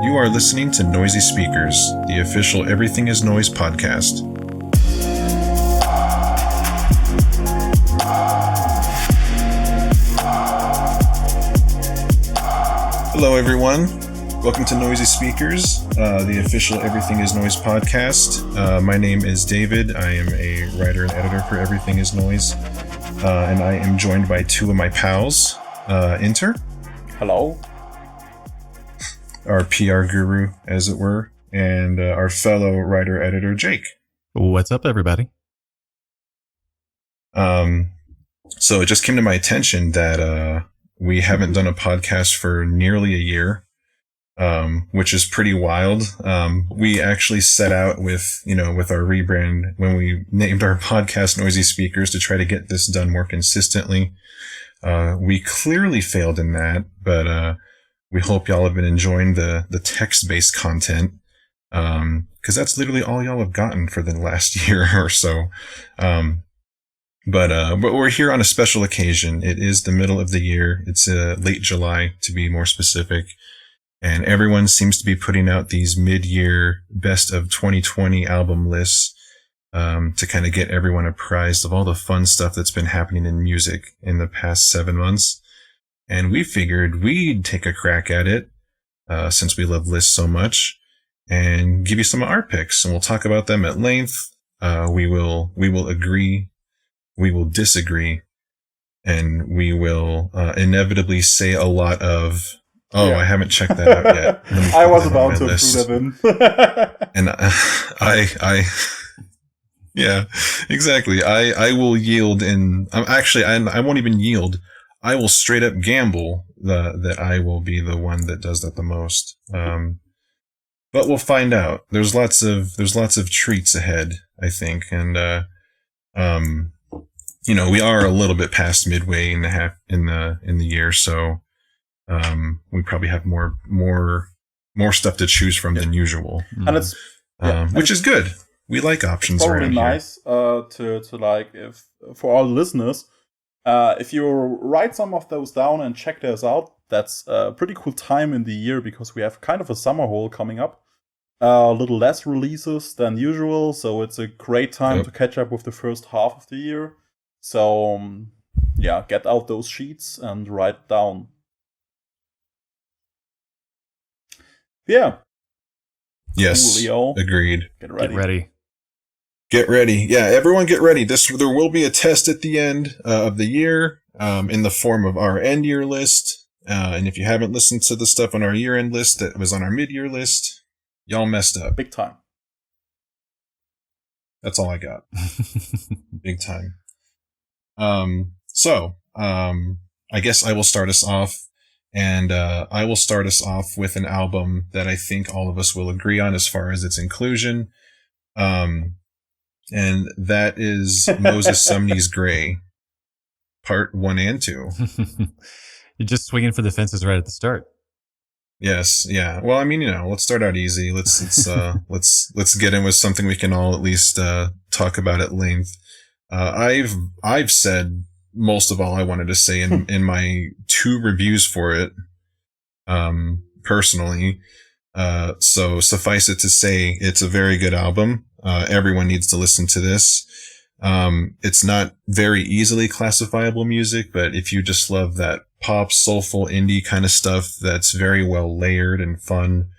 You are listening to Noisy Speakers, the official Everything is Noise podcast. Hello, everyone. Welcome to Noisy Speakers, the official Everything is Noise podcast. My name is David. I am a writer and editor for Everything is Noise, and I am joined by two of my pals, Inter. Hello. Our PR guru, as it were, and our fellow writer-editor, Jake. What's up, everybody? So it just came to my attention that we haven't done a podcast for nearly a year, which is pretty wild. We actually set out with our rebrand when we named our podcast Noisy Speakers to try to get this done more consistently. We clearly failed in that, but we hope y'all have been enjoying the text-based content, because that's literally all y'all have gotten for the last year or so. But we're here on a special occasion. It is the middle of the year. It's late July, to be more specific. And everyone seems to be putting out these mid-year best of 2020 album lists to kind of get everyone apprised of all the fun stuff that's been happening in music in the past 7 months. And we figured we'd take a crack at it, since we love lists so much, and give you some of our picks. And we'll talk about them at length. We will agree. We will disagree, and we will inevitably say a lot of, I haven't checked that out yet. I was about to throw that in. And yeah, exactly. I will yield I won't even yield. I will straight up gamble that I will be the one that does that the most. But we'll find out. There's lots of treats ahead, I think. And, we are a little bit past midway in the year. So, we probably have more stuff to choose from than usual. And it's, which is good. We like options around here. It's probably nice, to like, if for all listeners, if you write some of those down and check those out, that's a pretty cool time in the year because we have kind of a summer hole coming up. A little less releases than usual, so it's a great time to catch up with the first half of the year. So, get out those sheets and write down. Yeah. Yes, cool, agreed. Get ready. Get ready. Yeah, everyone get ready. There will be a test at the end of the year in the form of our end-year list. And if you haven't listened to the stuff on our year-end list that was on our mid-year list, y'all messed up. Big time. That's all I got. Big time. So I guess I will start us off. And I will start us off with an album that I think all of us will agree on as far as its inclusion. And that is Moses Sumney's Gray, part 1 and 2. You're just swinging for the fences right at the start. Yes, yeah. Well, I mean, let's start out easy. Let's get in with something we can all at least talk about at length. I've said most of all I wanted to say in my 2 reviews for it, personally. So suffice it to say, it's a very good album. Everyone needs to listen to this. It's not very easily classifiable music, but if you just love that pop, soulful, indie kind of stuff that's very well layered and fun.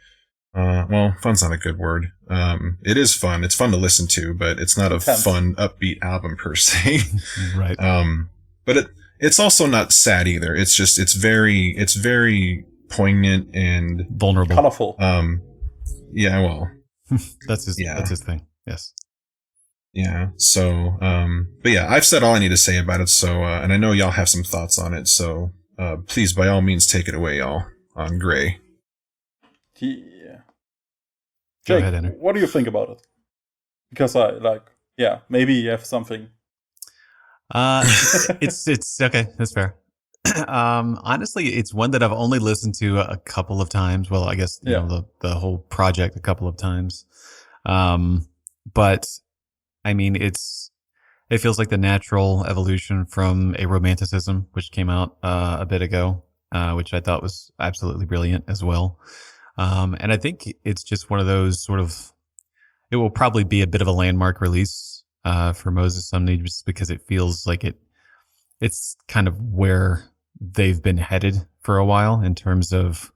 Fun's not a good word. It is fun. It's fun to listen to, but it's not a fun, upbeat album per se. Right. But it's also not sad either. It's very poignant and vulnerable. Colorful. Yeah, well. That's his thing. Yes. Yeah. So, but yeah, I've said all I need to say about it. So, and I know y'all have some thoughts on it. So, please, by all means, take it away, y'all, on Gray. Yeah. Go Jake, ahead, what do you think about it? Because maybe you have something. It's okay. That's fair. Honestly, it's one that I've only listened to a couple of times. Well, I guess the whole project a couple of times. But I mean, it feels like the natural evolution from a romanticism, which came out a bit ago, which I thought was absolutely brilliant as well. And I think it's just one of those sort of, it will probably be a bit of a landmark release for Moses Sumney, just because it feels like it's kind of where they've been headed for a while in terms of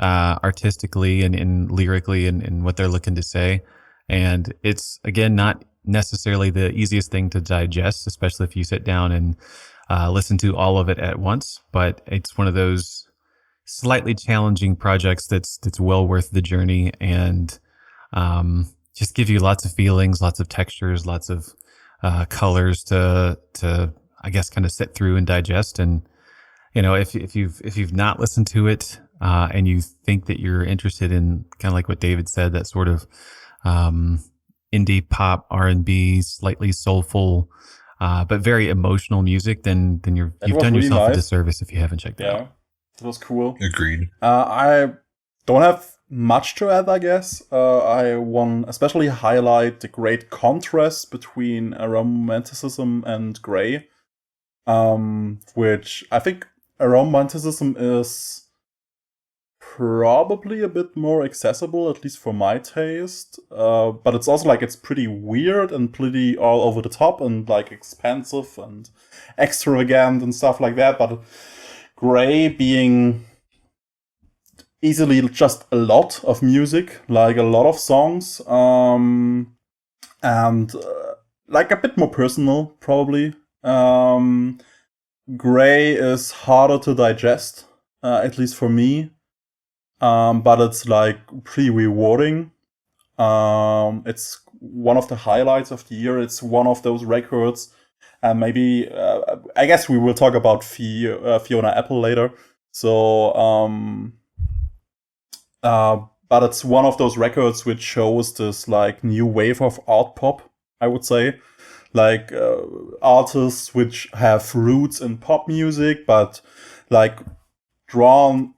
artistically and lyrically and what they're looking to say. And it's, again, not necessarily the easiest thing to digest, especially if you sit down and listen to all of it at once. But it's one of those slightly challenging projects that's well worth the journey, and just give you lots of feelings, lots of textures, lots of colors to I guess kind of sit through and digest. And if you've not listened to it and you think that you're interested in kind of like what David said, that sort of indie pop, R&B, slightly soulful, but very emotional music, then you've done really yourself nice. a disservice if you haven't checked it out. Yeah, it was cool. Agreed. I don't have much to add, I guess. I want especially highlight the great contrast between Romanticism and Grey, which I think Romanticism is probably a bit more accessible, at least for my taste. But it's also like it's pretty weird and pretty all over the top and like expansive and extravagant and stuff like that. But Grey being easily just a lot of music, like a lot of songs, and like a bit more personal, probably. Grey is harder to digest, at least for me. But it's like pretty rewarding. It's one of the highlights of the year. It's one of those records, and maybe I guess we will talk about Fiona Apple later. So, but it's one of those records which shows this like new wave of art pop, I would say, like artists which have roots in pop music, but like drawn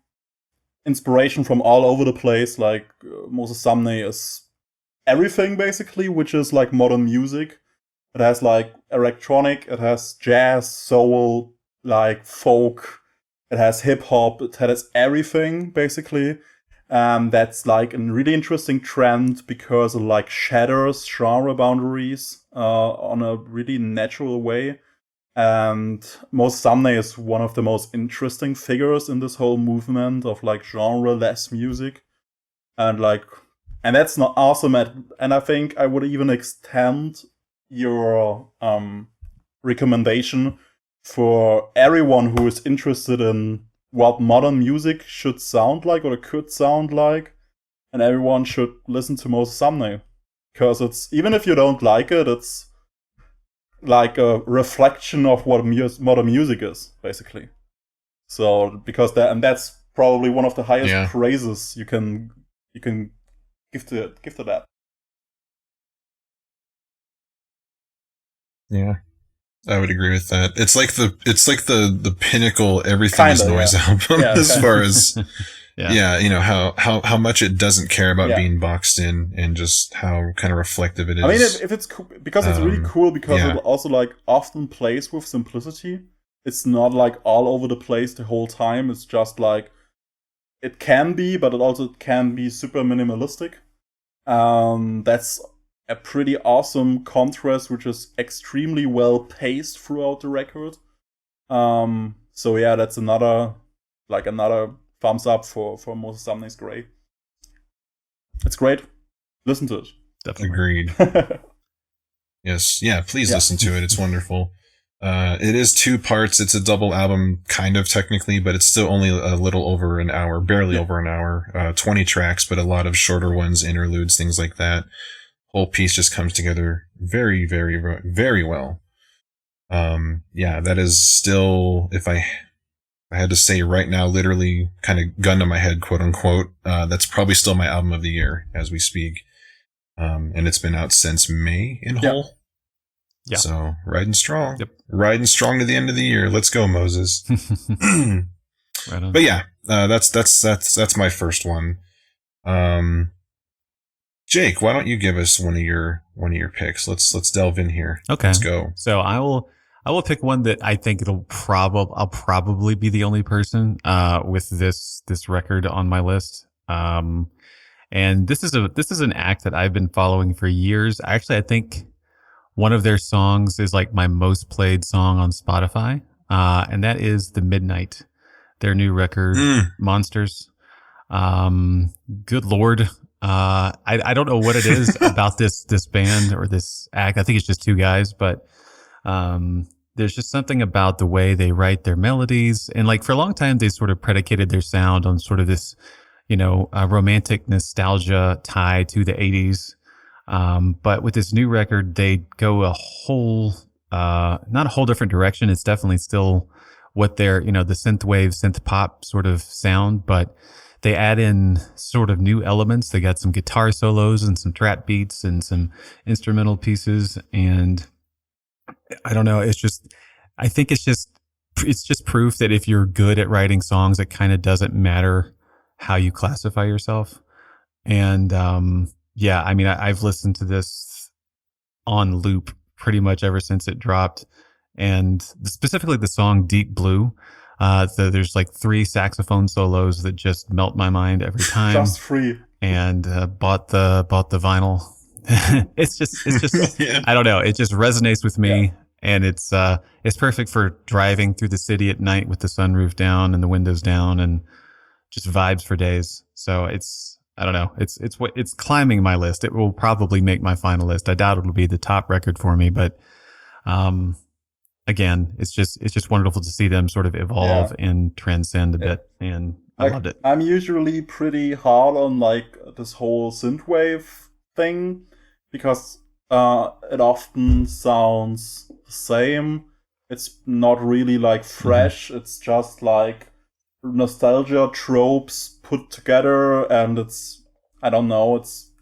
inspiration from all over the place. Like Moses Sumney is everything basically, which is like modern music. It has like electronic, it has jazz, soul, like folk, it has hip hop, it has everything basically. That's like a really interesting trend because it like shatters genre boundaries on a really natural way. And Moses Sumney is one of the most interesting figures in this whole movement of like genre-less music. And that's not awesome. And I think I would even extend your recommendation for everyone who is interested in what modern music should sound like or it could sound like. And everyone should listen to Moses Sumney. Because it's, even if you don't like it, it's like a reflection of what modern music is, basically. So that's probably one of the highest praises you can give to that. Yeah, I would agree with that. It's like the pinnacle everything is noise album as far as how much it doesn't care about being boxed in and just how kind of reflective it is. I mean, if it's cool, because it's really cool because it also like often plays with simplicity. It's not like all over the place the whole time. It's just like it can be, but it also can be super minimalistic. That's a pretty awesome contrast, which is extremely well paced throughout the record. So yeah, that's another thumbs up for Moses Sumney's Grey. It's great. Listen to it. Definitely. Agreed. Yes. Yeah, please listen to it. It's wonderful. It is 2 parts. It's a double album, kind of technically, but it's still only a little over an hour, barely over an hour. 20 tracks, but a lot of shorter ones, interludes, things like that. Whole piece just comes together very, very, very well. That is still, if I had to say right now, literally kind of gun to my head, quote unquote, that's probably still my album of the year as we speak. And it's been out since May in whole. Yeah. So riding strong. Yep. Riding strong to the end of the year. Let's go, Moses. Right on. But yeah, that's my first one. Jake, why don't you give us one of your picks? Let's delve in here. Okay. Let's go. So I will pick one that I think I'll probably be the only person with this record on my list. And this is an act that I've been following for years. Actually, I think one of their songs is like my most played song on Spotify, and that is The Midnight, their new record, Monsters. Good Lord. I don't know what it is about this band or this act. I think it's just two guys, but there's just something about the way they write their melodies. And like for a long time, they sort of predicated their sound on sort of this, romantic nostalgia tie to the 80s. But with this new record, they go a whole, not a whole different direction. It's definitely still what they're, the synthwave, synth pop sort of sound, but they add in sort of new elements. They got some guitar solos and some trap beats and some instrumental pieces. And I don't know. I think it's just proof that if you're good at writing songs, it kind of doesn't matter how you classify yourself. And, yeah, I mean, I've listened to this on loop pretty much ever since it dropped. And specifically the song Deep Blue, there's like 3 saxophone solos that just melt my mind every time. Just 3. And bought the vinyl. it's just Yeah. I don't know. It just resonates with me, and it's perfect for driving through the city at night with the sunroof down and the windows down, and just vibes for days. So I don't know. It's climbing my list. It will probably make my final list. I doubt it'll be the top record for me, but again, it's just wonderful to see them sort of evolve and transcend a bit, and I loved it. I'm usually pretty hard on like this whole synthwave thing because it often sounds the same. It's not really like fresh. Mm-hmm. It's just like nostalgia tropes put together, and it's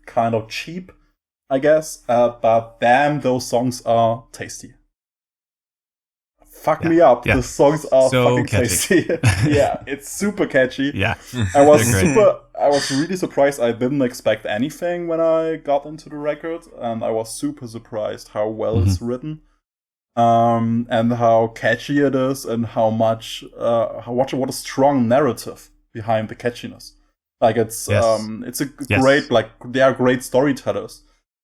kind of cheap, I guess. But damn, those songs are tasty. Fuck me up. The songs are so fucking catchy. tasty. Yeah, it's super catchy. Yeah. I was really surprised. I didn't expect anything when I got into the record, and I was super surprised how well it's written. And how catchy it is, and how much what a strong narrative behind the catchiness. Like it's great, like they are great storytellers.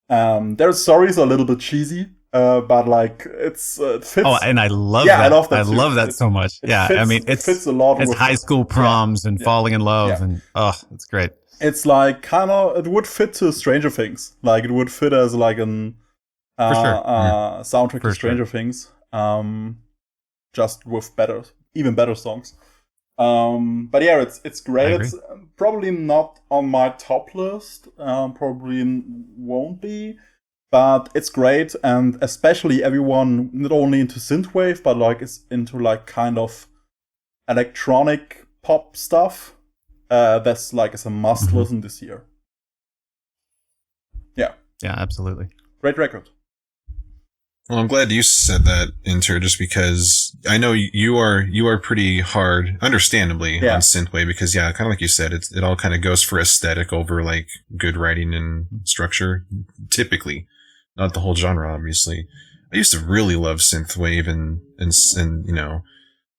Their stories are a little bit cheesy, but like it fits. Oh, and I love that. I love that so much. I mean, it fits a lot. It's high school proms and falling in love, and it's great. It's like it would fit to Stranger Things. Like it would fit as like an soundtrack to Stranger Things, just with even better songs. But yeah, it's great. It's probably not on my top list. Probably won't be, but it's great, and especially everyone not only into synthwave, but like is into like kind of electronic pop stuff. That's like is a must listen this year. Yeah, absolutely. Great record. Well, I'm glad you said that, Inter, just because I know you are pretty hard, understandably, on synthwave, because kind of like you said, it all kind of goes for aesthetic over like good writing and structure, typically, not the whole genre, obviously. I used to really love synthwave and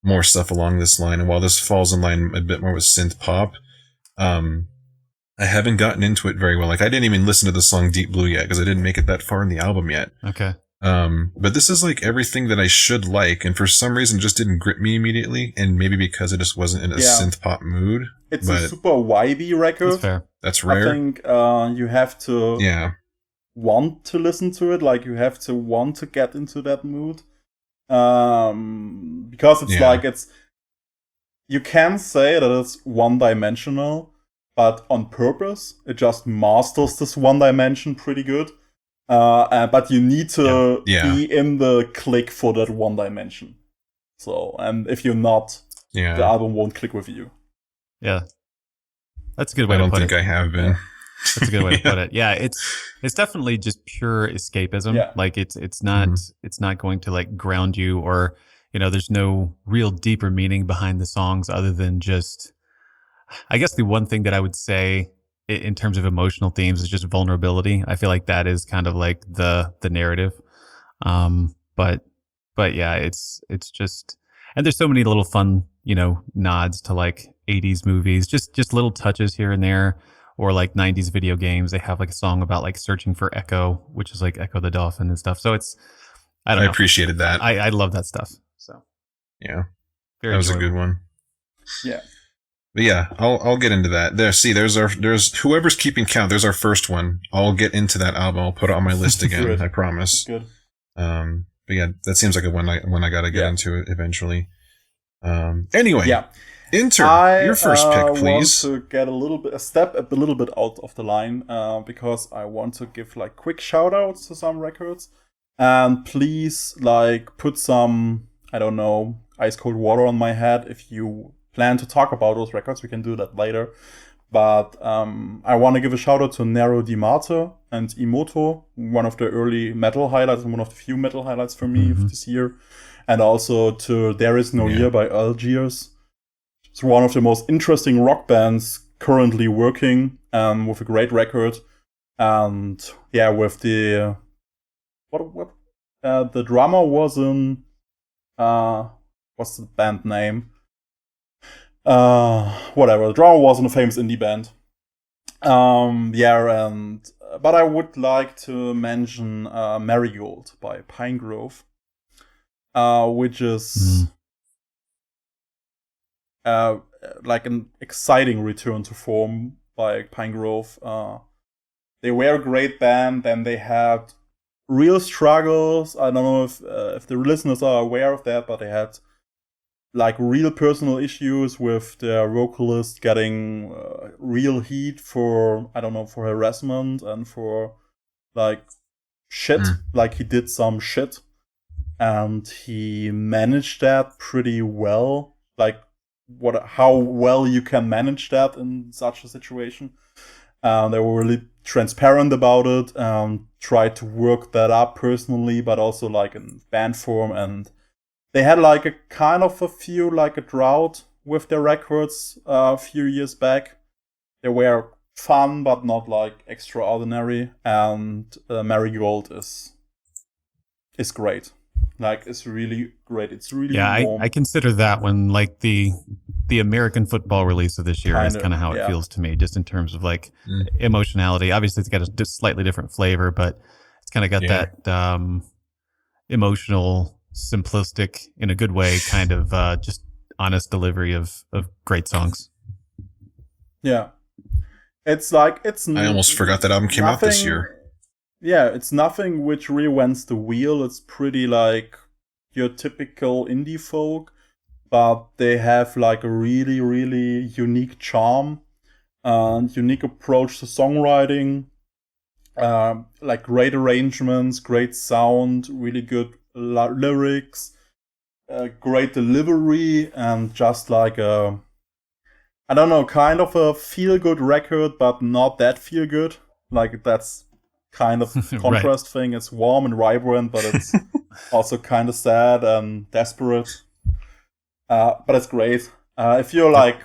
more stuff along this line, and while this falls in line a bit more with synth pop, I haven't gotten into it very well. Like I didn't even listen to the song Deep Blue yet because I didn't make it that far in the album yet. Okay. But this is like everything that I should like, and for some reason it just didn't grip me immediately, and maybe because I just wasn't in a synth pop mood. It's a super vibey record. That's fair. That's rare. I think you have to want to listen to it, like you have to want to get into that mood. Because it's like you can say that it's one-dimensional, but on purpose, it just masters this one dimension pretty good. But you need to be in the click for that one dimension. So, and if you're not, the album won't click with you. Yeah, that's a good way to put it. I don't think I have been. That's a good way to put it. Yeah, it's definitely just pure escapism. Yeah. Like it's not going to like ground you, or there's no real deeper meaning behind the songs other than just. I guess the one thing that I would say in terms of emotional themes is just vulnerability. I feel like that is kind of like the narrative. But yeah, it's just, and there's so many little fun, nods to like 80s movies, just little touches here and there, or like 90s video games. They have like a song about like searching for Echo, which is like Echo the Dolphin and stuff. So it's, I don't know. I appreciated that. I love that stuff. So yeah, very that was enjoyable. a good one. Yeah. But yeah, I'll get into that. There's whoever's keeping count. There's our first one. I'll get into that album. I'll put it on my list again. Good. I promise. Good. But yeah, that seems like a one I gotta get into it eventually. Anyway, Yeah. Inter, your first pick, please. I want to get a little bit out of the line, because I want to give like quick shout outs to some records. And please like put some, I don't know, ice cold water on my head if you plan to talk about those records. We can do that later. But I want to give a shout out to Nero Di Marte and Imoto, one of the early metal highlights and one of the few metal highlights for me this year. And also to There Is No Year by Algiers. It's one of the most interesting rock bands currently working, with a great record. And yeah, with the the drummer was in what's the band name? Whatever. The drummer was in a famous indie band. But I would like to mention Marigold by Pine Grove, which is like an exciting return to form by Pine Grove. They were a great band, and they had real struggles. I don't know if the listeners are aware of that, but they had like real personal issues with their vocalist getting real heat for, I don't know, for harassment and for like shit. Like he did some shit, and he managed that pretty well. Like how well you can manage that in such a situation. They were really transparent about it, tried to work that up personally, but also like in band form. And they had like a kind of a drought with their records a few years back. They were fun, but not like extraordinary. And Marigold is great. Like, it's really great. It's really warm. I consider that one like the American football release of this year is kind of how it feels to me, just in terms of like emotionality. Obviously, it's got a slightly different flavor, but it's kind of got that emotional, simplistic, in a good way, kind of just honest delivery of great songs. Yeah. It's like, I almost forgot that album came out this year. Yeah, it's nothing which reinvents the wheel. It's pretty like your typical indie folk, but they have like a really, really unique charm and unique approach to songwriting. Like great arrangements, great sound, really good lyrics, great delivery, and just like a, I don't know, kind of a feel-good record, but not that feel-good. Like, that's kind of contrast thing. It's warm and vibrant, but it's also kind of sad and desperate. But it's great. If you like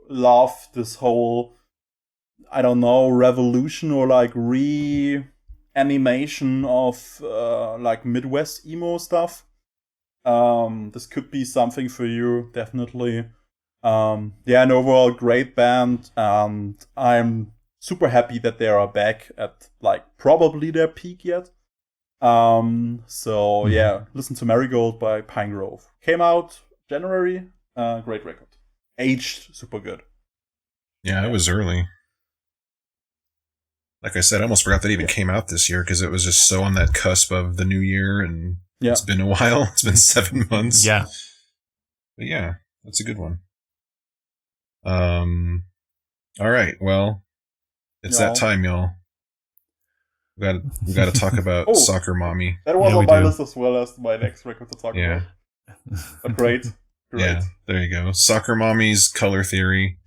love this whole, I don't know, revolution or like reanimation of like Midwest emo stuff, this could be something for you, definitely. An overall great band, and I'm super happy that they are back at like probably their peak yet. Listen to Marigold by Pine Grove. Came out January. Great record. Aged super good. Yeah, it was early. Like I said, I almost forgot that it even came out this year because it was just so on that cusp of the new year, and it's been a while. It's been 7 months. Yeah. But yeah, that's a good one. All right. Well, it's that time, y'all. We got to talk about Soccer Mommy. That was on my list as well as my next record to talk about. But great. Yeah, there you go. Soccer Mommy's Color Theory.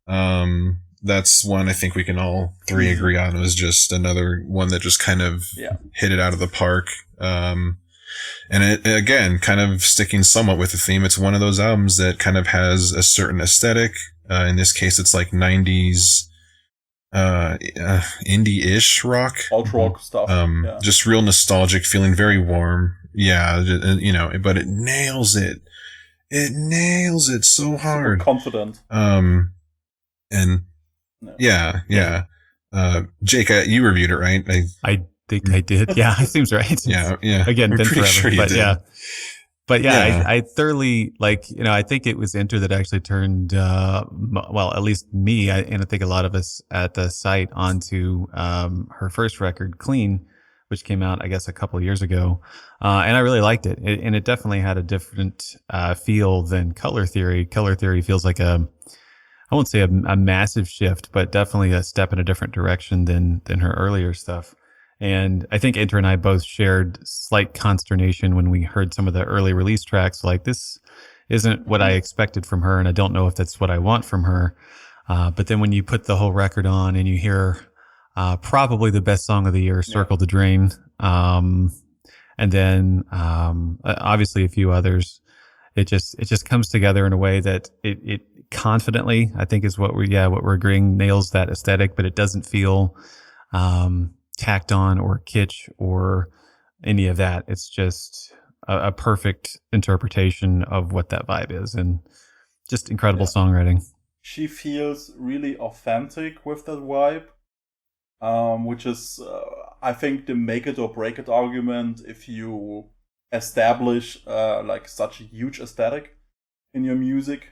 That's one I think we can all three agree on. It was just another one that just kind of hit it out of the park. And it, again, kind of sticking somewhat with the theme. It's one of those albums that kind of has a certain aesthetic. In this case, it's like 90s indie-ish rock. Alt rock stuff. Just real nostalgic, feeling very warm. Yeah, but it nails it It nails it so hard. Super confident. And No. yeah. Jake, you reviewed it, right? I think I did. Yeah, it seems right. Yeah. Again, I'm been pretty forever, sure you but did. yeah. But Yeah. I thoroughly I think it was Enter that actually turned, well, at least me, and I think a lot of us at the site onto her first record, Clean, which came out, I guess, a couple of years ago. And I really liked it. And it definitely had a different feel than Color Theory. Color Theory feels like I won't say a massive shift, but definitely a step in a different direction than her earlier stuff. And I think Enter and I both shared slight consternation when we heard some of the early release tracks. Like, this isn't what I expected from her, and I don't know if that's what I want from her. But then when you put the whole record on and you hear probably the best song of the year, Circle the Drain, and then obviously a few others, it just comes together in a way that it confidently, I think, is what we're agreeing, nails that aesthetic, but it doesn't feel tacked on or kitsch or any of that. It's just a perfect interpretation of what that vibe is, and just incredible songwriting. She feels really authentic with that vibe, which is, I think, the make it or break it argument if you establish like such a huge aesthetic in your music,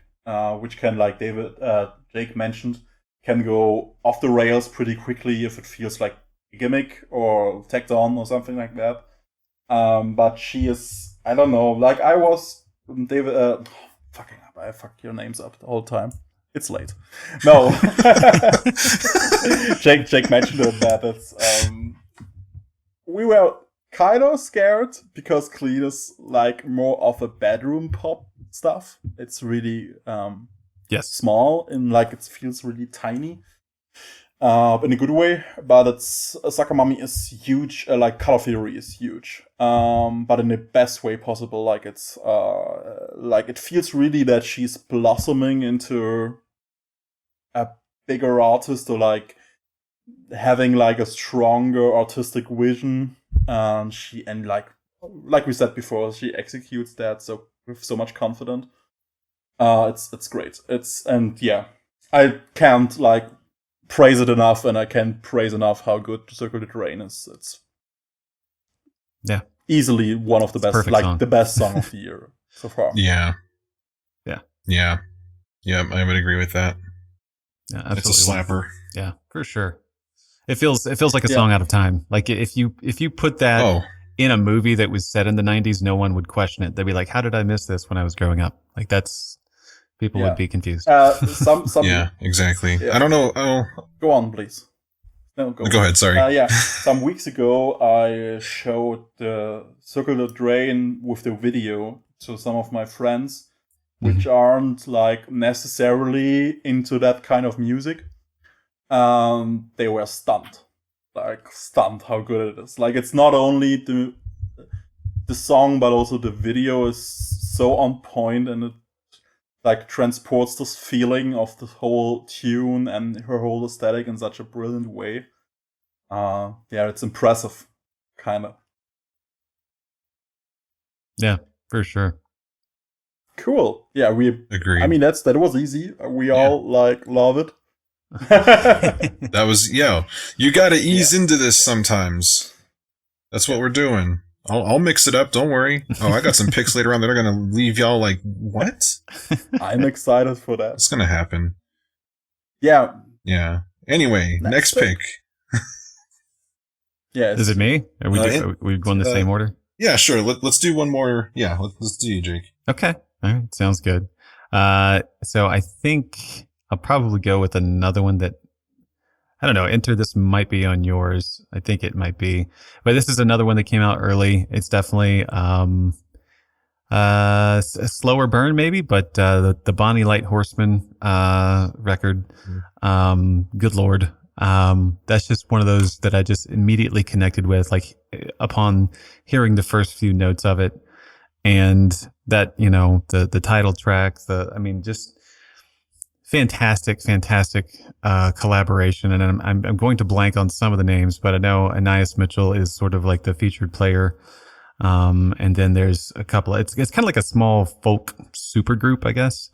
which can, like Jake mentioned, can go off the rails pretty quickly if it feels like a gimmick or tacked on or something like that. But she is, I don't know, like I was David. Fucking up, I fuck your names up the whole time. It's late. No, Jake mentioned it that it's we were kind of scared because Clean is like more of a bedroom pop stuff. It's really small and like it feels really tiny. In a good way, but it's Sakamami is huge. Like Color Theory is huge, but in the best way possible. Like it's like it feels really that she's blossoming into a bigger artist, or like having like a stronger artistic vision. And like we said before, she executes that with so much confidence. It's great. I can't like praise it enough, and I can't praise enough how good Circle the Drain is. It's easily one of the best, like song. The best song of the year so far. Yeah, I would agree with that. Yeah, absolutely. It's a slapper. Yeah, for sure. It feels like a song out of time. Like if you put that in a movie that was set in the 90s, no one would question it. They'd be like, "How did I miss this when I was growing up?" Like people would be confused. Yeah, exactly. Yeah. I don't know. Go on, please. No, go ahead. Sorry. Some weeks ago, I showed the Circle the Drain with the video to some of my friends, which aren't like necessarily into that kind of music. They were stunned how good it is. Like, it's not only the song, but also the video is so on point, and it like transports this feeling of the whole tune and her whole aesthetic in such a brilliant way. It's impressive, kind of. Yeah, for sure. Cool. Yeah, we agree. I mean, that was easy. We all like love it. That was you gotta ease into this sometimes. That's what we're doing. I'll mix it up, don't worry. I got some picks later on that are gonna leave y'all like, what? I'm excited for that. It's gonna happen. Yeah Anyway, next pick. Is it me? Are we going the same order? Yeah, sure. Let's do one more. Yeah, let's do you, Jake. Okay, all right, sounds good. So I think I'll probably go with another one that, I don't know, Enter, this might be on yours. I think it might be. But this is another one that came out early. It's definitely a slower burn maybe, but the Bonnie Light Horseman record, good Lord. That's just one of those that I just immediately connected with, like upon hearing the first few notes of it. And that, the title track, just fantastic collaboration. And I'm going to blank on some of the names, but I know Anais Mitchell is sort of like the featured player And then there's a couple. It's kind of like a small folk supergroup, I guess.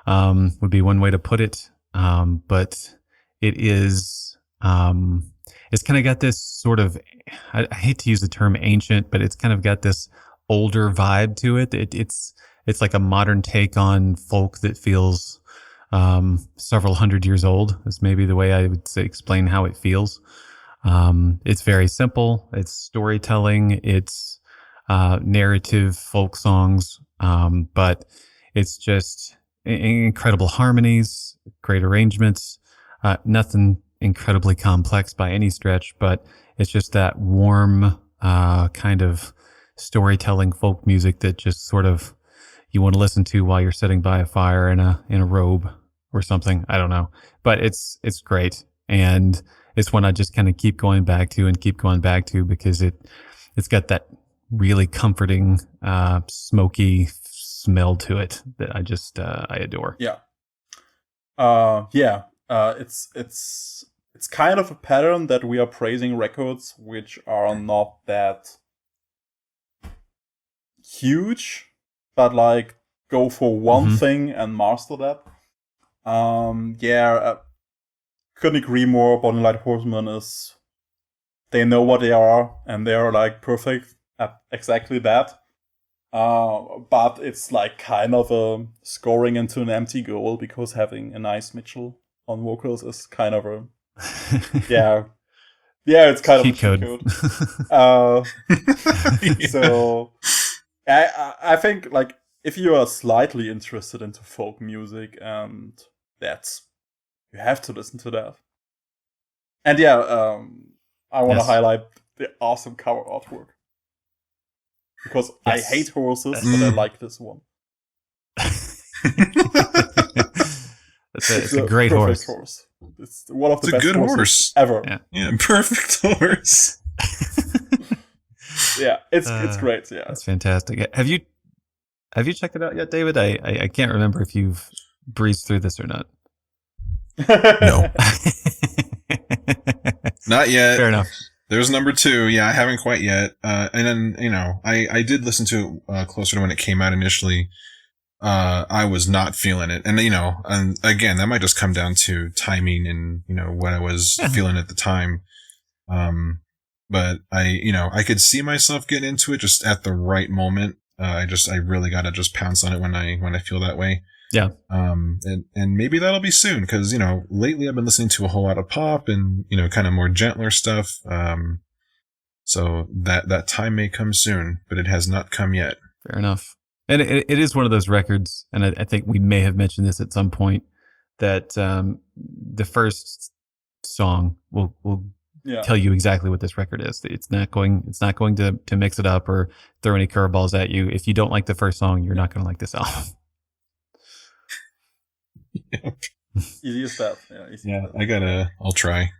Would be one way to put it. But it is. It's kind of got this sort of. I hate to use the term ancient, but it's kind of got this older vibe to it. It's like a modern take on folk that feels several hundred years old. Is maybe the way I would say explain how it feels. It's very simple. It's storytelling. It's narrative folk songs, but it's just incredible harmonies, great arrangements, nothing incredibly complex by any stretch, but it's just that warm kind of storytelling folk music that just sort of you want to listen to while you're sitting by a fire in a robe or something. I don't know, but it's great, and it's one I just kind of keep going back to because it's got that really comforting, smoky smell to it that I adore. Yeah. It's kind of a pattern that we are praising records which are not that huge, but like go for one thing and master that. Couldn't agree more. Bonnie Light Horseman is, they know what they are and they're like perfect at exactly that. But it's like kind of a scoring into an empty goal because having a nice Mitchell on vocals is kind of a it's kind of a cheat code. So I think like if you are slightly interested into folk music, and you have to listen to that. And I want to highlight the awesome cover artwork. Because I hate horses, but I like this one. It's a great horse. It's one of the best horses ever. Yeah, perfect horse. It's great. Yeah, it's fantastic. Have you checked it out yet, David? I can't remember if you've breezed through this or not. No, not yet. Fair enough. There's number 2. Yeah, I haven't quite yet. And then, I did listen to it closer to when it came out initially. I was not feeling it. And, and again, that might just come down to timing and, what I was feeling at the time. But I could see myself getting into it just at the right moment. I really got to just pounce on it when I feel that way. Yeah. And maybe that'll be soon because, lately I've been listening to a whole lot of pop and, kind of more gentler stuff. So that time may come soon, but it has not come yet. Fair enough. And it is one of those records, and I think we may have mentioned this at some point, that the first song will tell you exactly what this record is. It's not going to mix it up or throw any curveballs at you. If you don't like the first song, you're not going to like this album. Yep. Easy as that. I'll try.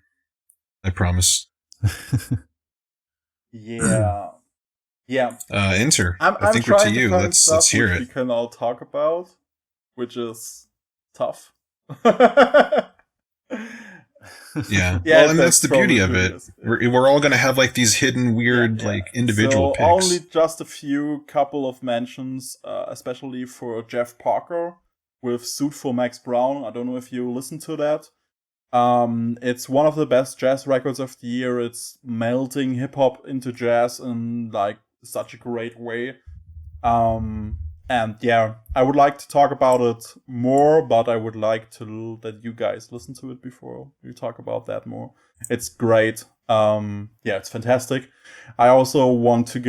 I promise. Yeah. Enter. I think we're to you. Let's hear it. We can all talk about, which is tough. Yeah. Well, and that's the beauty of it. We're all going to have like these hidden weird like individual picks. Only just a couple of mentions, especially for Jeff Parker with Suit for Max Brown. I don't know if you listened to that. It's one of the best jazz records of the year. It's melting hip hop into jazz in like such a great way. And I would like to talk about it more, but I would like to that you guys listen to it before we talk about that more. It's great. It's fantastic. I also want to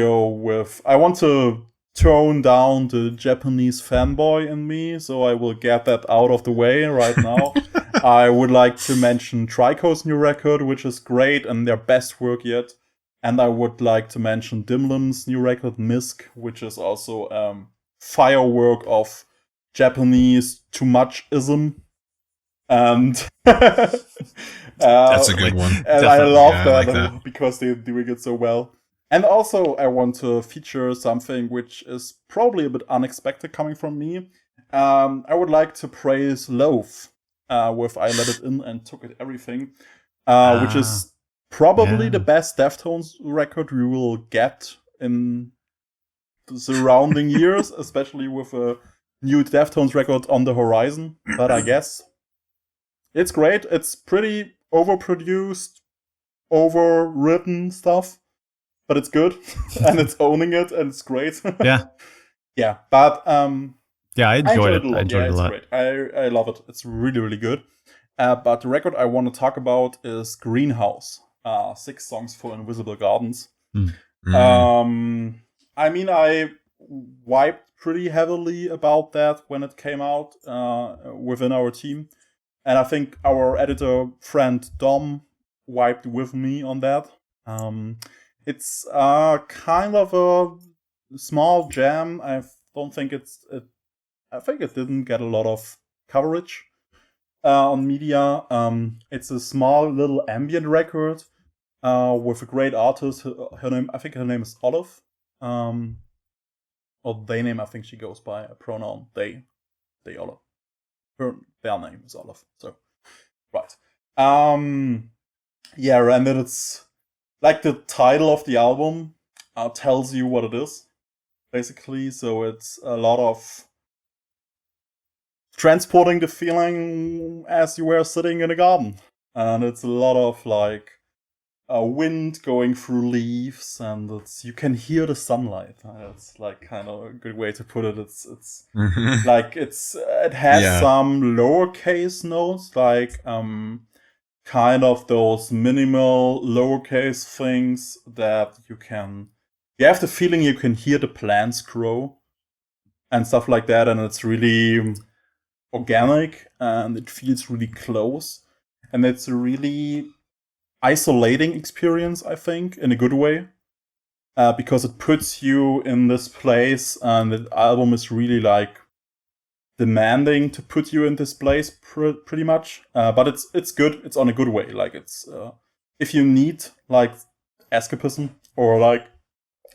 tone down the Japanese fanboy in me, so I will get that out of the way right now. I would like to mention Trico's new record, which is great and their best work yet. And I would like to mention Dimlim's new record, Misk, which is also firework of Japanese too much-ism. And that's a good one. And definitely. I love that because they're doing it so well. And also, I want to feature something which is probably a bit unexpected coming from me. I would like to praise Loaf with I Let It In and Took It Everything, which is probably the best Deftones record we will get in the surrounding years, especially with a new Deftones record on the horizon. But I guess it's great. It's pretty overproduced, overwritten stuff, but it's good and it's owning it and it's great. Yeah. Yeah, but yeah, I enjoyed it. a lot. I enjoyed it a lot. Great. I love it. It's really, really good. But the record I want to talk about is Greenhouse. 6 songs for Invisible Gardens. I mean, I wiped pretty heavily about that when it came out within our team. And I think our editor friend Dom wiped with me on that. It's kind of a small jam. I don't think I think it didn't get a lot of coverage on media. It's a small little ambient record with a great artist. I think her name is Olive. Or they name. I think she goes by a pronoun they Olive. Their name is Olive. So right. Yeah, and then it's like the title of the album tells you what it is, basically. So it's a lot of transporting the feeling as you were sitting in a garden. And it's a lot of like wind going through leaves, and you can hear the sunlight. It's like kind of a good way to put it. It's like it has some lowercase notes, like kind of those minimal lowercase things that you have the feeling you can hear the plants grow and stuff like that, and it's really organic and it feels really close, and it's a really isolating experience, I think, in a good way, because it puts you in this place, and the album is really like demanding to put you in this place pretty much, but it's good. It's on a good way. Like it's if you need like escapism or like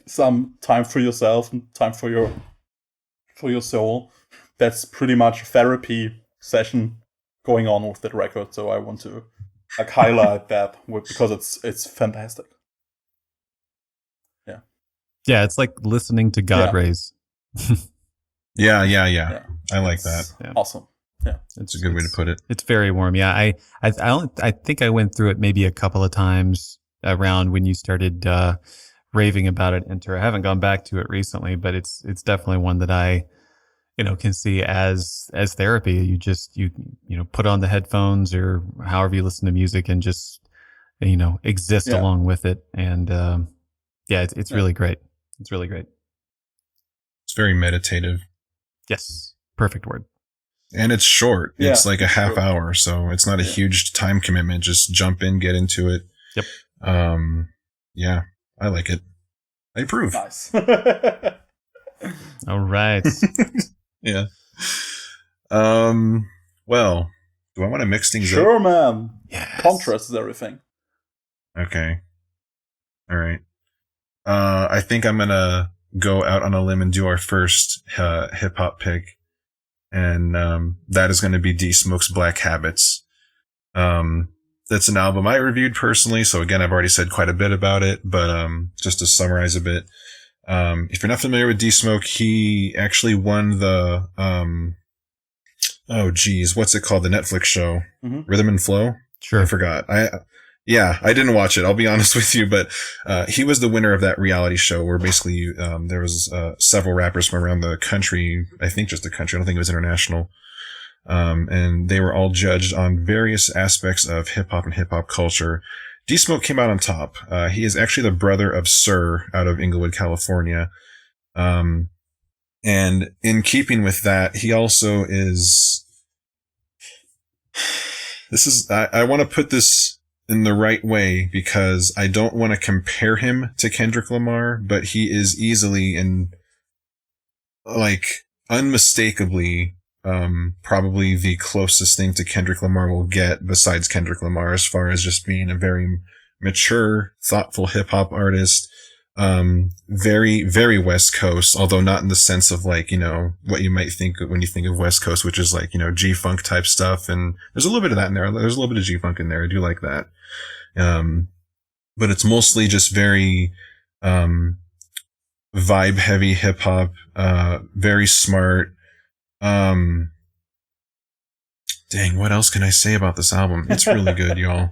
some time for yourself and time for your soul, that's pretty much a therapy session going on with that record. So I want to like highlight that because it's fantastic. Yeah, it's like listening to God Rays. Yeah. I like that. Yeah. Awesome. Yeah, it's a good way to put it. It's very warm. Yeah, I think I went through it maybe a couple of times around when you started raving about it. I haven't gone back to it recently, but it's definitely one that I can see as therapy. You just you put on the headphones or however you listen to music and just exist along with it. And it's really great. It's really great. It's very meditative. Yes, perfect word. And it's short. It's like a half hour, so it's not a huge time commitment. Just jump in, get into it. Yep. Yeah, I like it. I approve. Nice. All right. Yeah. Well, do I want to mix things up? Sure, man. Yes. Contrast is everything. Okay. All right. I think I'm gonna go out on a limb and do our first hip hop pick, and that is going to be D Smoke's Black Habits. That's an album I reviewed personally, so again, I've already said quite a bit about it, but just to summarize a bit, if you're not familiar with D Smoke, he actually won the what's it called? The Netflix show, Rhythm and Flow. Sure, I forgot. I didn't watch it. I'll be honest with you, but he was the winner of that reality show where basically there was several rappers from around the country. I think just the country. I don't think it was international. And they were all judged on various aspects of hip hop and hip hop culture. D Smoke came out on top. He is actually the brother of Sir out of Inglewood, California. And in keeping with that, he also is. I want to put this in the right way because I don't want to compare him to Kendrick Lamar, but he is easily and like unmistakably probably the closest thing to Kendrick Lamar will get besides Kendrick Lamar as far as just being a very mature, thoughtful hip hop artist. Very, very West Coast, although not in the sense of like, what you might think when you think of West Coast, which is like, G-Funk type stuff. And there's a little bit of that in there. There's a little bit of G-Funk in there. I do like that. But it's mostly just very, vibe heavy hip hop, very smart. Dang, what else can I say about this album? It's really good, y'all.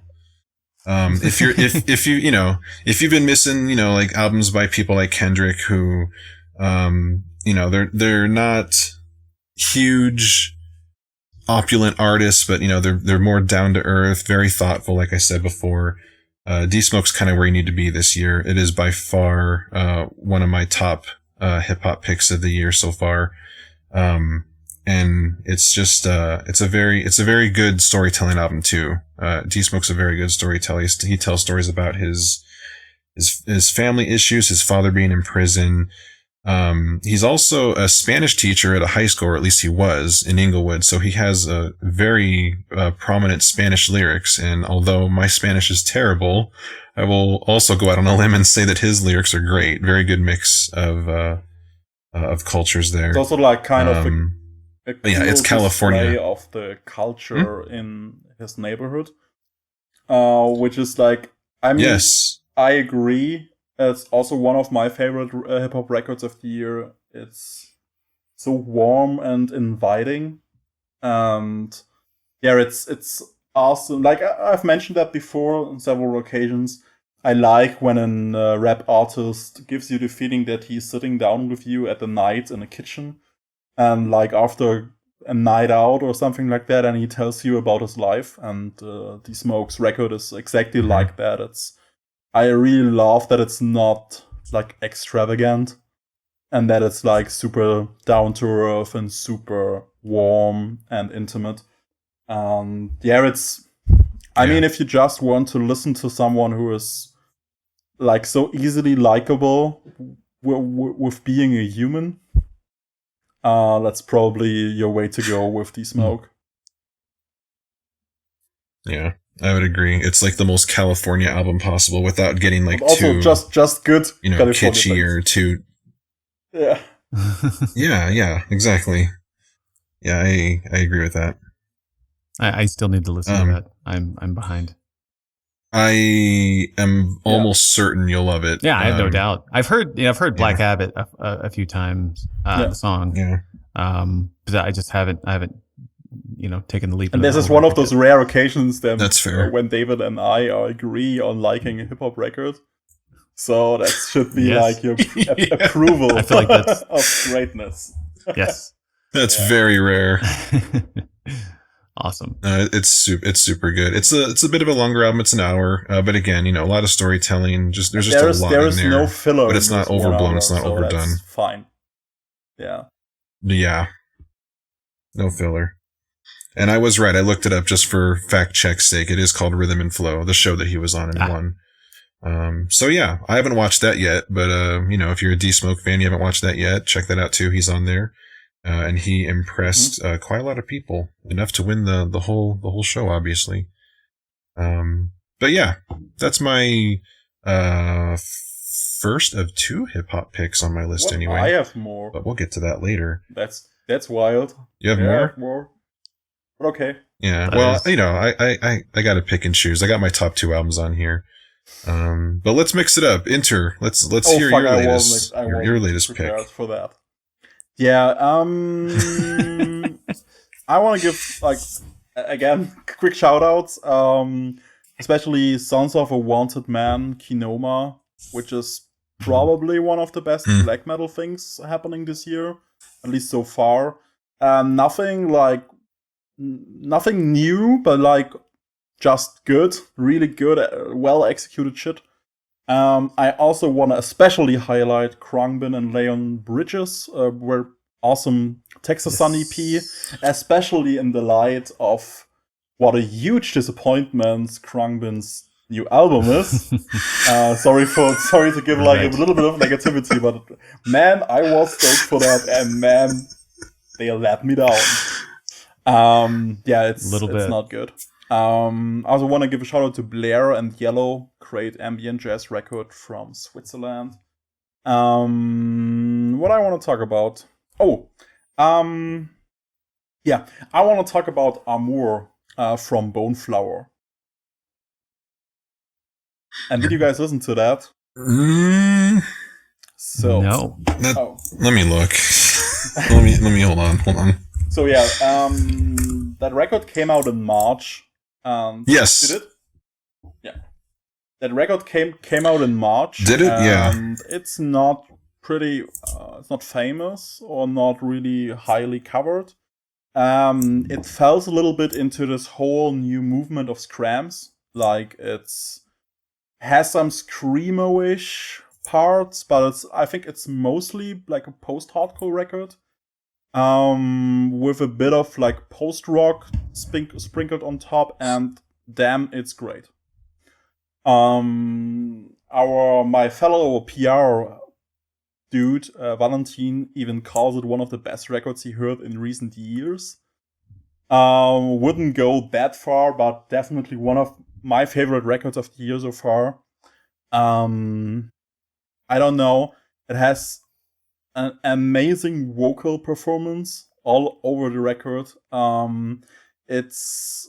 If you've been missing, like albums by people like Kendrick who, they're not huge, opulent artists, but they're more down to earth, very thoughtful. Like I said before, D-Smoke's kind of where you need to be this year. It is by far one of my top hip hop picks of the year so far. And it's just it's a very good storytelling album too. D-Smoke's a very good storyteller. He tells stories about his family issues, his father being in prison. He's also a Spanish teacher at a high school, or at least he was, in Inglewood. So he has a very prominent Spanish lyrics. And although my Spanish is terrible, I will also go out on a limb and say that his lyrics are great. Very good mix of cultures there. It's also like kind of a cool it's California of the culture in his neighborhood, which is like, I mean, yes, I agree. It's also one of my favorite hip hop records of the year. It's so warm and inviting, and yeah, it's awesome. Like I've mentioned that before on several occasions. I like when a rap artist gives you the feeling that he's sitting down with you at the night in a kitchen, and like after a night out or something like that, and he tells you about his life. And D-Smoke's record is exactly like that. I really love that it's not like extravagant, and that it's like super down to earth and super warm and intimate. Yeah, I mean, if you just want to listen to someone who is like so easily likable with being a human, that's probably your way to go with D-Smoke. Yeah, I would agree. It's like the most California album possible without getting like also too just good, kitschy or too. Yeah. yeah, exactly. Yeah, I agree with that. I still need to listen to that. I'm behind. I am almost certain you'll love it. Yeah, I have no doubt. I've heard Black Habit a few times. The song. Yeah. But I just haven't taken the leap. And this is one of those rare occasions that's fair. When David and I agree on liking a hip hop record. So that should be like your approval. I feel like that's of greatness. Yes. That's very rare. Awesome. It's super good. It's a bit of a longer album. It's an hour, but again, a lot of storytelling. There's a lot in there. There is no filler, but it's not overblown. Hour, it's not so overdone. That's fine. Yeah. Yeah. No filler. And I was right. I looked it up just for fact check's sake. It is called Rhythm and Flow, the show that he was on and won. So yeah, I haven't watched that yet, but if you're a D-Smoke fan, you haven't watched that yet, check that out too. He's on there. And he impressed quite a lot of people, enough to win the whole show, obviously. But yeah, that's my first of 2 hip hop picks on my list anyway. I have more, but we'll get to that later. That's wild. You have more? more? I have more. But okay. Yeah. Well, I got to pick and choose. I got my top 2 albums on here. But let's mix it up. Let's hear your latest. Your latest pick for that. Yeah, I want to give, again, quick shout-outs, especially Sons of a Wanted Man, Kinoma, which is probably one of the best black metal things happening this year, at least so far. Nothing new, but just good, really good, well-executed shit. I also want to especially highlight Khruangbin and Leon Bridges, were awesome Texas Sun EP, especially in the light of what a huge disappointment Khruangbin's new album is. Sorry to give a little bit of negativity, but man, I was stoked for that, and man, they let me down. It's not good. I also want to give a shout out to Blair and Yellow, great ambient jazz record from Switzerland. What I want to talk about? I want to talk about Amour from Boneflower. And did you guys listen to that? So No. Let me look. let me hold on. So yeah, that record came out in March. Yes. Did it? Yeah. That record came out in March. Did it? Yeah. And it's not it's not famous or not really highly covered. It falls a little bit into this whole new movement of scrams. Like has some screamo-ish parts, but I think it's mostly like a post-hardcore record. With a bit of like post-rock sprinkled on top, and damn, it's great. My fellow PR dude, Valentin, even calls it one of the best records he heard in recent years. Wouldn't go that far, but definitely one of my favorite records of the year so far. I don't know. It has an amazing vocal performance all over the record. It's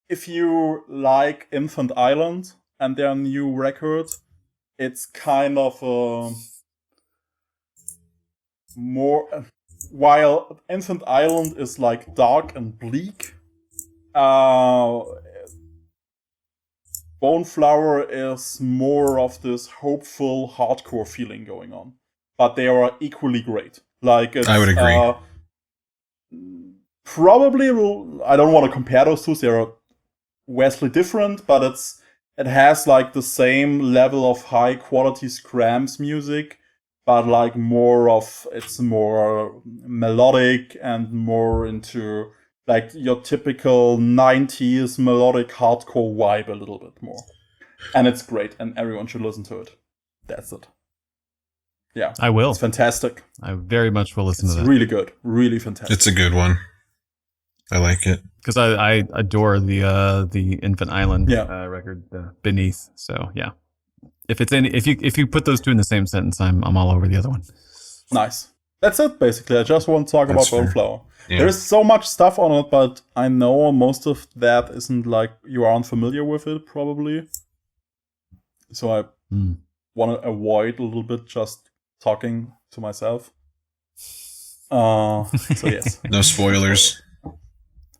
if you like Infant Island and their new record, it's kind of more. While Infant Island is like dark and bleak, Boneflower is more of this hopeful hardcore feeling going on, but they are equally great. Like I would agree. Probably, I don't want to compare those two. They are vastly different, but it has like the same level of high quality scrams music, but like it's more melodic and more into like your typical 90s melodic hardcore vibe a little bit more. And it's great, and everyone should listen to it. That's it. Yeah. I will. It's fantastic. I very much will listen to that. It's really good. Really fantastic. It's a good one. I like it. Because I adore the Infant Island record, Beneath. So yeah. If you put those two in the same sentence, I'm all over the other one. Nice. That's it, basically. I just want to talk about Boneflower. Yeah. There is so much stuff on it, but I know most of that isn't like you aren't familiar with it, probably. So I want to avoid a little bit just talking to myself. So yes. No spoilers.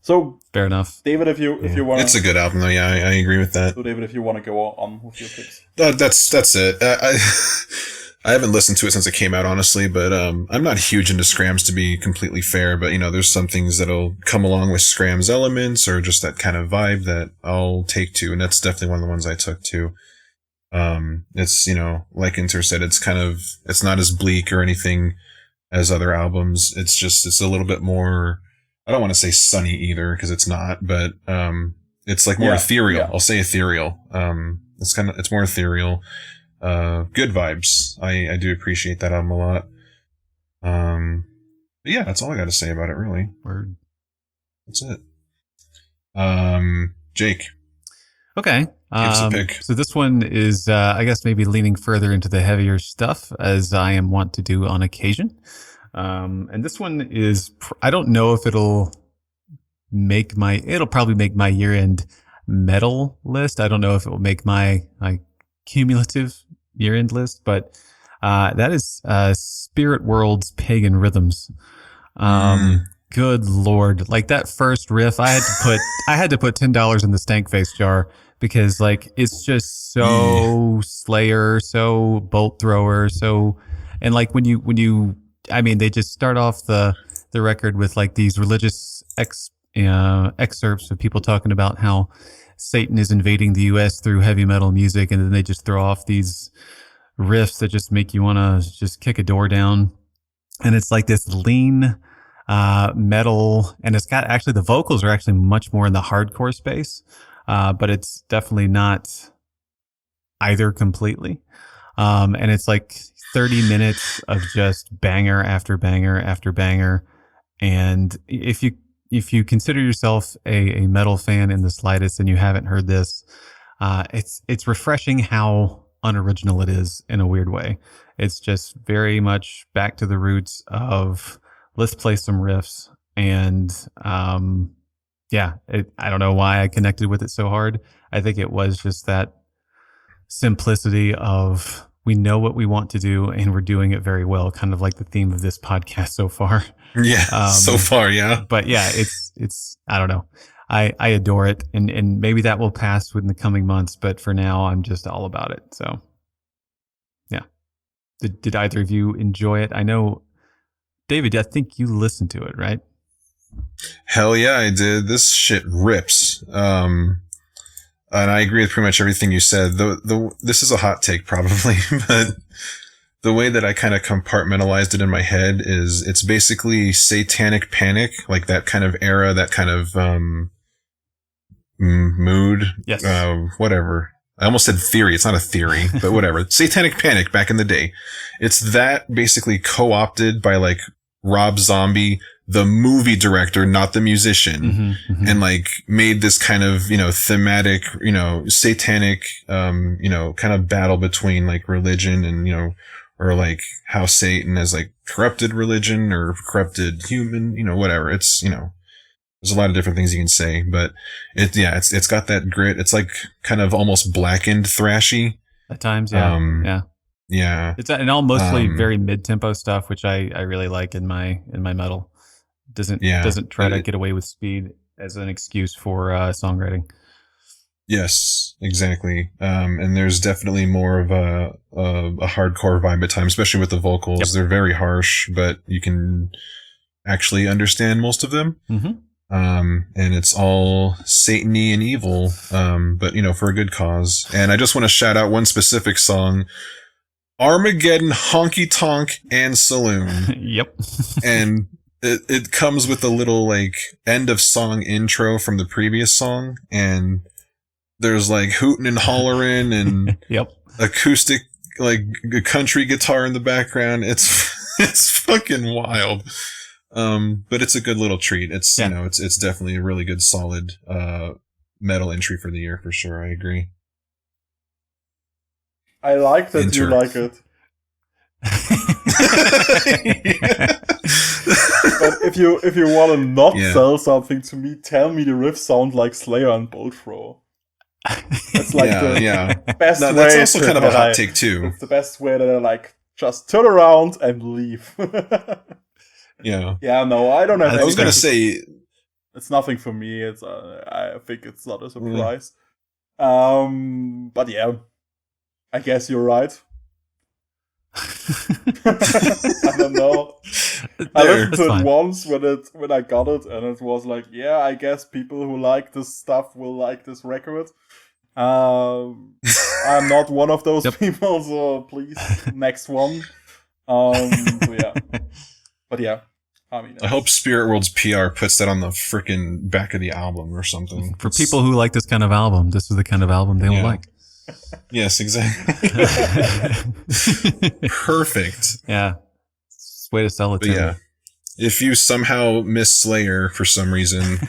So fair enough. David, if you want, it's a good album though. Yeah, I agree with that. So David, if you want to go on with your picks, that's it. I haven't listened to it since it came out, honestly, but I'm not huge into scrams, to be completely fair. But there's some things that'll come along with scrams elements or just that kind of vibe that I'll take to, and that's definitely one of the ones I took to. It's like Inter said, it's not as bleak or anything as other albums. It's a little bit more. I don't want to say sunny either, because it's not, but it's like more ethereal. Yeah. I'll say ethereal. It's more ethereal. Good vibes. I do appreciate that album a lot. But yeah, that's all I got to say about it, really. Word. That's it. Jake. Okay. Give us a pick. So this one is, I guess, maybe leaning further into the heavier stuff, as I am wont to do on occasion. And this one is, I don't know if it'll probably make my year-end metal list. I don't know if it will make my cumulative year-end list, but that is Spirit World's Pagan Rhythms. Good Lord. Like that first riff, I had to put $10 in the stank face jar, because it's just so Slayer, so Bolt Thrower, and when you they just start off the record with these religious excerpts of people talking about how Satan is invading the U.S. through heavy metal music, and then they just throw off these riffs that just make you want to just kick a door down. And it's like this lean metal, and it's got actually the vocals are actually much more in the hardcore space, but it's definitely not either completely. And it's 30 minutes of just banger after banger after banger. And if you consider yourself a metal fan in the slightest and you haven't heard this, it's refreshing how unoriginal it is in a weird way. It's just very much back to the roots of let's play some riffs. And I don't know why I connected with it so hard. I think it was just that simplicity of we know what we want to do and we're doing it very well, kind of like the theme of this podcast so far. Yeah, so far, yeah. But yeah, it's I don't know. I adore it, and maybe that will pass within the coming months, but for now I'm just all about it. So yeah. Did either of you enjoy it? I know, David, I think you listened to it, right? Hell yeah, I did. This shit rips. And I agree with pretty much everything you said. This is a hot take probably, but the way that I kind of compartmentalized it in my head is it's basically Satanic Panic, like that kind of era, that kind of mood. Yes. Whatever. I almost said theory. It's not a theory, but whatever. Satanic Panic back in the day. It's that basically co-opted by like Rob Zombie, the movie director, not the musician, and like made this kind of, thematic, satanic, kind of battle between like religion and, or like how Satan has like corrupted religion or corrupted human, whatever. It's, there's a lot of different things you can say, but it's got that grit. It's like kind of almost blackened thrashy at times. Yeah. Yeah. It's and all mostly very mid-tempo stuff, which I really like in my metal. Doesn't try to get away with speed as an excuse for songwriting. Yes, exactly. And there's definitely more of a hardcore vibe at times, especially with the vocals. Yep. They're very harsh, but you can actually understand most of them. And it's all Satan-y and evil, but for a good cause. And I just want to shout out one specific song, Armageddon, Honky Tonk, and Saloon. Yep. And it comes with a little like end of song intro from the previous song, and there's like hooting and hollering and yep, acoustic like country guitar in the background. It's fucking wild. But it's a good little treat. It's it's definitely a really good solid metal entry for the year for sure. I agree. I like that you like it. But if you want to not sell something to me, tell me the riffs sound like Slayer and Bolt Throw. That's like the best way. That's also kind of a hot take too. It's the best way that I like just turn around and leave. Yeah. Yeah, no, I don't have. I was gonna say it's nothing for me. It's I think it's not a surprise. But yeah, I guess you're right. I don't know. I listened to it once when I got it, and it was like, yeah, I guess people who like this stuff will like this record. I'm not one of those people, so please, next one. So yeah, but yeah. I mean, I hope Spirit World's PR puts that on the freaking back of the album or something. For people who like this kind of album, this is the kind of album they will like. Yes, exactly. Perfect. Yeah. It's a way to sell it to them. If you somehow miss Slayer for some reason,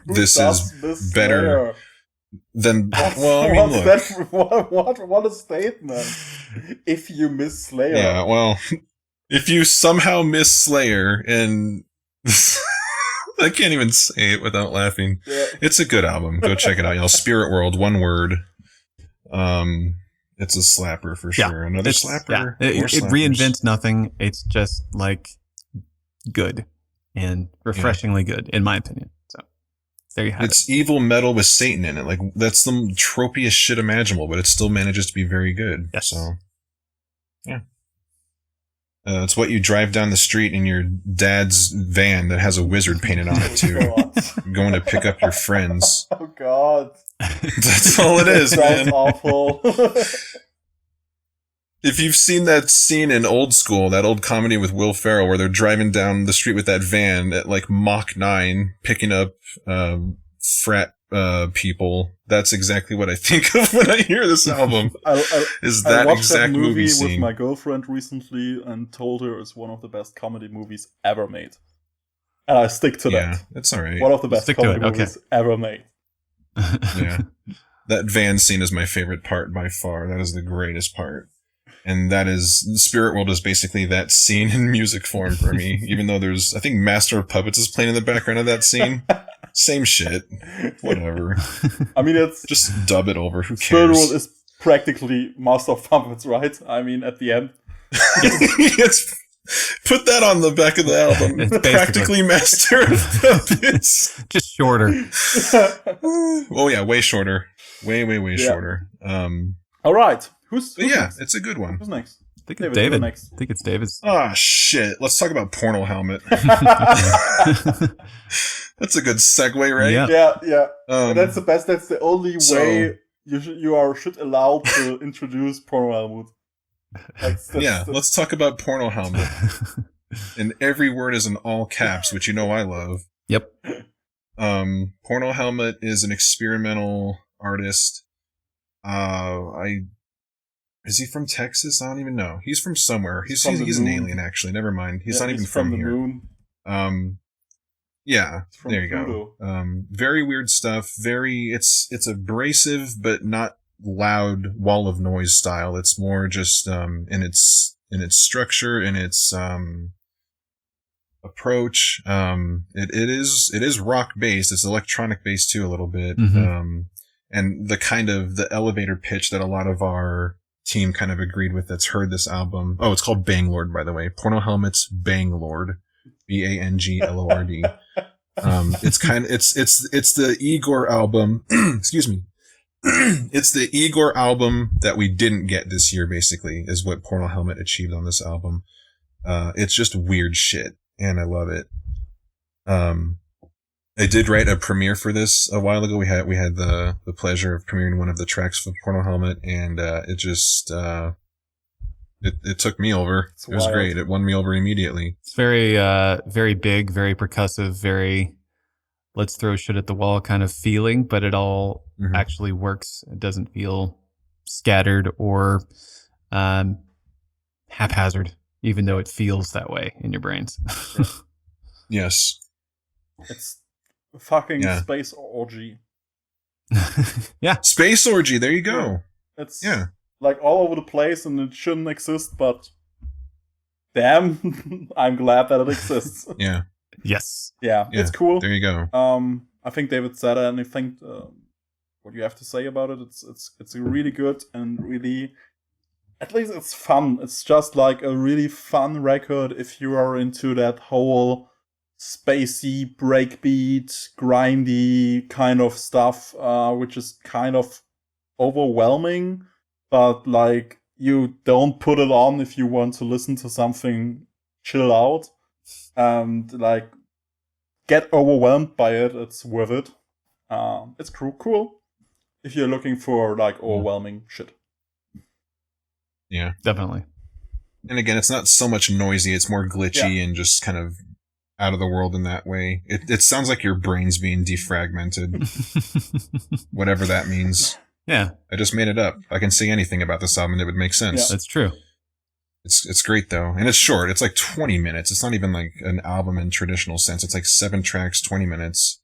this is better than. Well, I mean, look. What a statement! If you miss Slayer. Yeah, well, if you somehow miss Slayer, and I can't even say it without laughing. Yeah. It's a good album. Go check it out, y'all. Spirit World, one word. It's a slapper for sure. Another slapper. Yeah. It reinvents nothing. It's just like good and refreshingly good, in my opinion. So there you have it. It's evil metal with Satan in it. Like that's the tropiest shit imaginable, but it still manages to be very good. Yes. So yeah. It's what you drive down the street in your dad's van that has a wizard painted on it too. Going to pick up your friends. Oh God. That's all it is, man. That's awful. If you've seen that scene in Old School, that old comedy with Will Ferrell, where they're driving down the street with that van at like Mach 9, picking up frat people, that's exactly what I think of when I hear this album. I watched that movie with my girlfriend recently and told her it's one of the best comedy movies ever made. And I stick to that. Yeah, that's all right. One of the best comedy movies ever made. Yeah. That van scene is my favorite part by far. That is the greatest part. And that is, Spirit World is basically that scene in music form for me. Even though there's, I think Master of Puppets is playing in the background of that scene. Same shit. Whatever. I mean, it's just dub it over. Who cares? Spirit World is practically master of puppets, right? I mean, at the end. It's, put that on the back of the album. It's Practically master of puppets. Just shorter. Oh yeah, way shorter. Way shorter. All right. Who's yeah, next? it's a good one. Who's next? I think it's David. I think it's David's. Ah, shit. Let's talk about Porno Helmet. That's a good segue, right? Yeah. That's the best. That's the only way you should allow to introduce Porno Helmet. Let's talk about Porno Helmet. And every word is in all caps, which you know I love. Yep. Porno Helmet is an experimental artist. Is he from Texas? I don't even know. He's from somewhere. He's an alien, actually. Never mind. He's not even from here. Moon. Yeah, there you go. Very weird stuff. It's abrasive, but not loud wall of noise style. It's more just in its structure, in its approach. It is rock based. It's electronic based too, a little bit. Mm-hmm. And the kind of the elevator pitch that a lot of our team kind of agreed with that's heard this album. Oh, it's called Banglord, by the way. Porno Helmet's Banglord. Banglord. It's the Igor album. Excuse me. It's the Igor album that we didn't get this year, basically, is what Porno Helmet achieved on this album. It's just weird shit, and I love it. I did write a premiere for this a while ago. We had the pleasure of premiering one of the tracks for Porno Helmet, and it just it took me over. It was great. It won me over immediately. It's very very big, very percussive, very let's throw shit at the wall kind of feeling, but it all actually works. It doesn't feel scattered or haphazard, even though it feels that way in your brains. Yes. It's fucking space orgy. Yeah. Space orgy, there you go. It's like all over the place and it shouldn't exist, but damn, I'm glad that it exists. Yeah. Yes. Yeah, it's cool. There you go. I think David said it, and I think what you have to say about it, it's really good and really, at least it's fun. It's just like a really fun record if you are into that whole spacey, breakbeat, grindy kind of stuff, which is kind of overwhelming, but like you don't put it on if you want to listen to something chill out and like get overwhelmed by it. It's worth it. It's cool if you're looking for like overwhelming shit. Yeah, definitely. And again, it's not so much noisy. It's more glitchy and just kind of out of the world in that way. It sounds like your brain's being defragmented. Whatever that means. Yeah. I just made it up. I can say anything about this album that would make sense. Yeah, that's true. It's great though. And it's short. It's like 20 minutes. It's not even like an album in traditional sense. It's like 7 tracks, 20 minutes.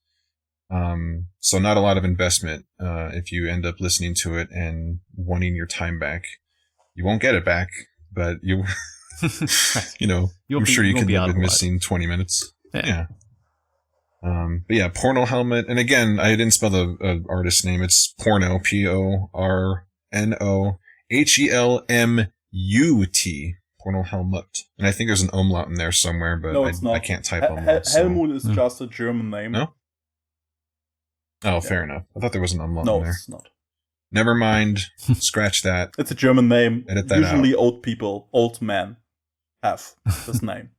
So not a lot of investment, if you end up listening to it and wanting your time back. You won't get it back, but you I'm sure you can live with missing 20 minutes. Yeah. But yeah, Porno Helmet. And again, I didn't spell the artist name. It's Porno, Pornohelmut. Porno Helmut. And I think there's an umlaut in there somewhere, but no, it's not. I can't type umlaut. Helmut is just a German name. No? Oh, fair enough. I thought there was an umlaut in there. No, it's not. Never mind. Scratch that. It's a German name. Edit that Usually out. old men have this name.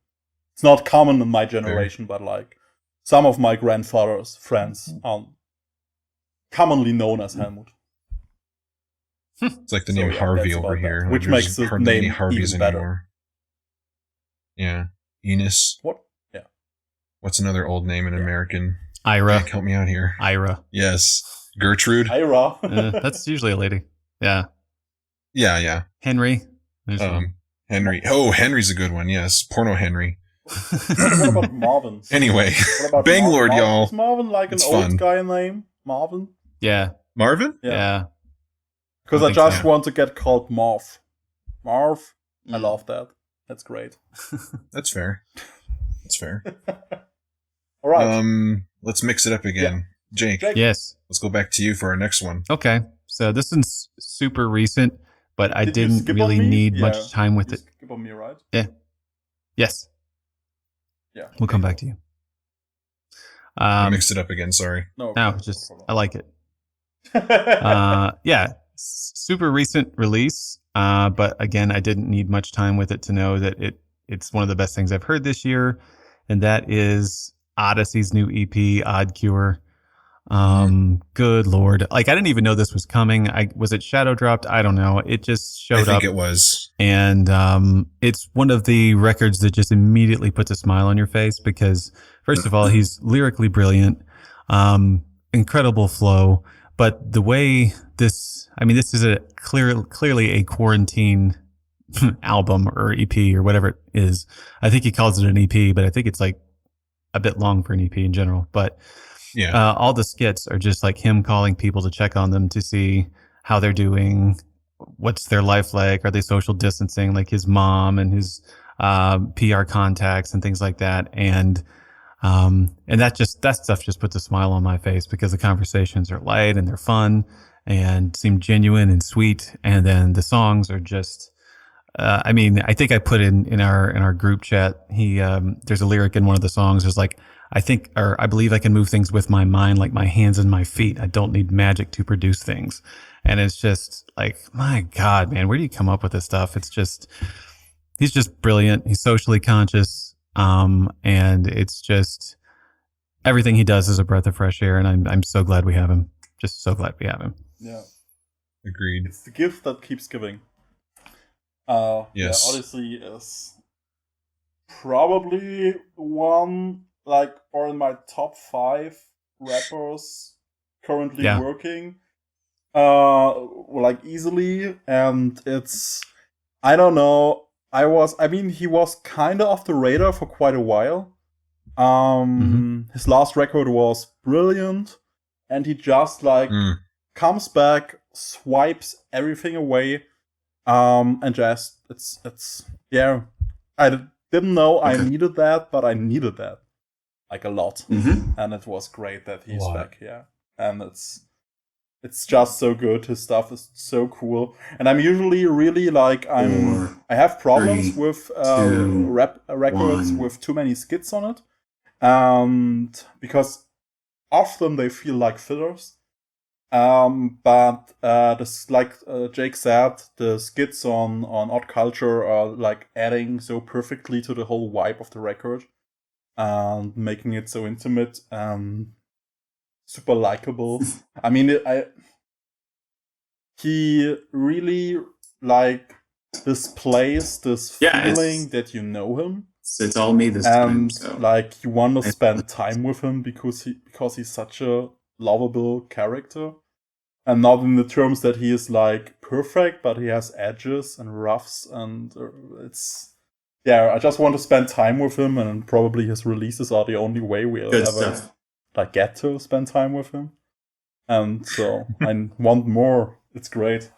It's not common in my generation, but like some of my grandfather's friends are commonly known as Helmut. It's like the name Harvey over here. That, which makes the name any Harveys even better. Anymore. Yeah. Enos. What? Yeah. What's another old name in American? Ira. Jack, help me out here. Ira. Yes. Gertrude. Ira. That's usually a lady. Yeah. Yeah. Henry. Henry. Oh, Henry's a good one. Yes. Porno Henry. What about Marvin? Anyway. Banglord, y'all. Is Marvin like an old guy name? Marvin? Yeah. Marvin? Yeah. Because I just want to get called Marv. Marv. I love that. That's great. That's fair. That's fair. All right. Let's mix it up again. Jake. Yes. Let's go back to you for our next one. Okay. So this is super recent, but I Did you didn't skip on really me? need Yeah, much time with you it. skip on me, right? Yeah. Yes. Yeah. We'll come back to you. I mixed it up again. Sorry. No, problem. I like it. Yeah, super recent release. But again, I didn't need much time with it to know that it's one of the best things I've heard this year, and that is Odyssey's new EP, Odd Cure. Good Lord. Like, I didn't even know this was coming. Was it shadow dropped? I don't know. It just showed up. I think it was. And it's one of the records that just immediately puts a smile on your face because, first of all, he's lyrically brilliant, incredible flow. But the way this is a clearly a quarantine album or EP or whatever it is. I think he calls it an EP, but I think it's like a bit long for an EP in general. But yeah, all the skits are just like him calling people to check on them to see how they're doing, what's their life like, are they social distancing, like his mom and his PR contacts and things like that. And that stuff just puts a smile on my face because the conversations are light and they're fun and seem genuine and sweet. And then the songs are just, I think I put in our group chat, there's a lyric in one of the songs is like, I believe I can move things with my mind, like my hands and my feet. I don't need magic to produce things. And it's just like, my God, man, where do you come up with this stuff? He's just brilliant. He's socially conscious. And it's just everything he does is a breath of fresh air. And I'm so glad we have him. Just so glad we have him. Yeah. Agreed. It's the gift that keeps giving. Yes. Yeah, Odyssey is probably one, or in my top 5 rappers currently working, easily. And it's, I don't know, he was kind of off the radar for quite a while. His last record was brilliant, and he just comes back, swipes everything away, and just it's I didn't know I needed that, but I needed that a lot, and it was great that he's back. Yeah, and it's just so good. His stuff is so cool, and I'm usually really I have problems with rap records with too many skits on it, because often they feel like fillers. But like Jake said, the skits on Odd Culture are adding so perfectly to the whole vibe of the record, and making it so intimate and super likable. He really displays this feeling that you know him. It's all me this time. So. You want to spend time with him because he's such a lovable character, and not in the terms that he is perfect, but he has edges and roughs, and I just want to spend time with him, and probably his releases are the only way we'll ever get to spend time with him. And so I want more. It's great.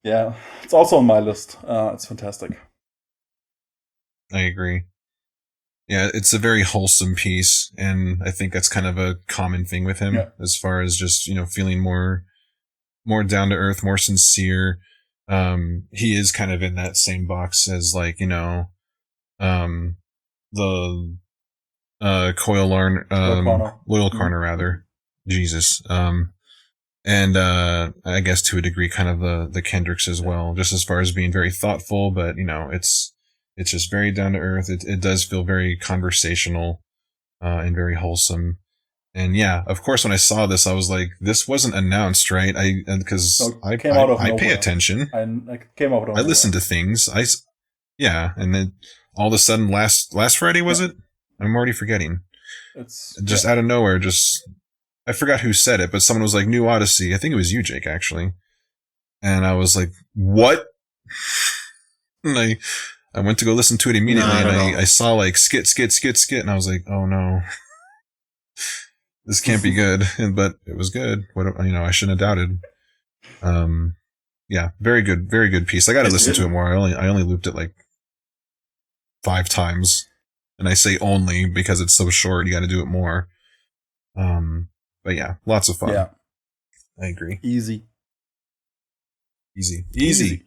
Yeah, it's also on my list. It's fantastic. I agree. Yeah, it's a very wholesome piece, and I think that's kind of a common thing with him, as far as just, feeling more down to earth, more sincere. He is kind of in that same box as the Loyal Carner rather. Jesus. And I guess to a degree kind of the Kendricks as well, just as far as being very thoughtful, but it's just very down to earth. It does feel very conversational, and very wholesome. And yeah, of course, when I saw this, I was like, this wasn't announced, right? Because I pay attention. I came out of I listen to things. And then all of a sudden last Friday, was it? I'm already forgetting. It's just out of nowhere. I forgot who said it, but someone was like, new Odyssey. I think it was you, Jake, actually. And I was like, what? And I went to go listen to it immediately, and I saw skit, and I was like, oh no, this can't be good. But it was good. I shouldn't have doubted. Yeah, very good piece. I got to listen to it more. I only looped it 5 times, and I say only because it's so short. You got to do it more. But yeah, lots of fun. Yeah, I agree. Easy. Easy.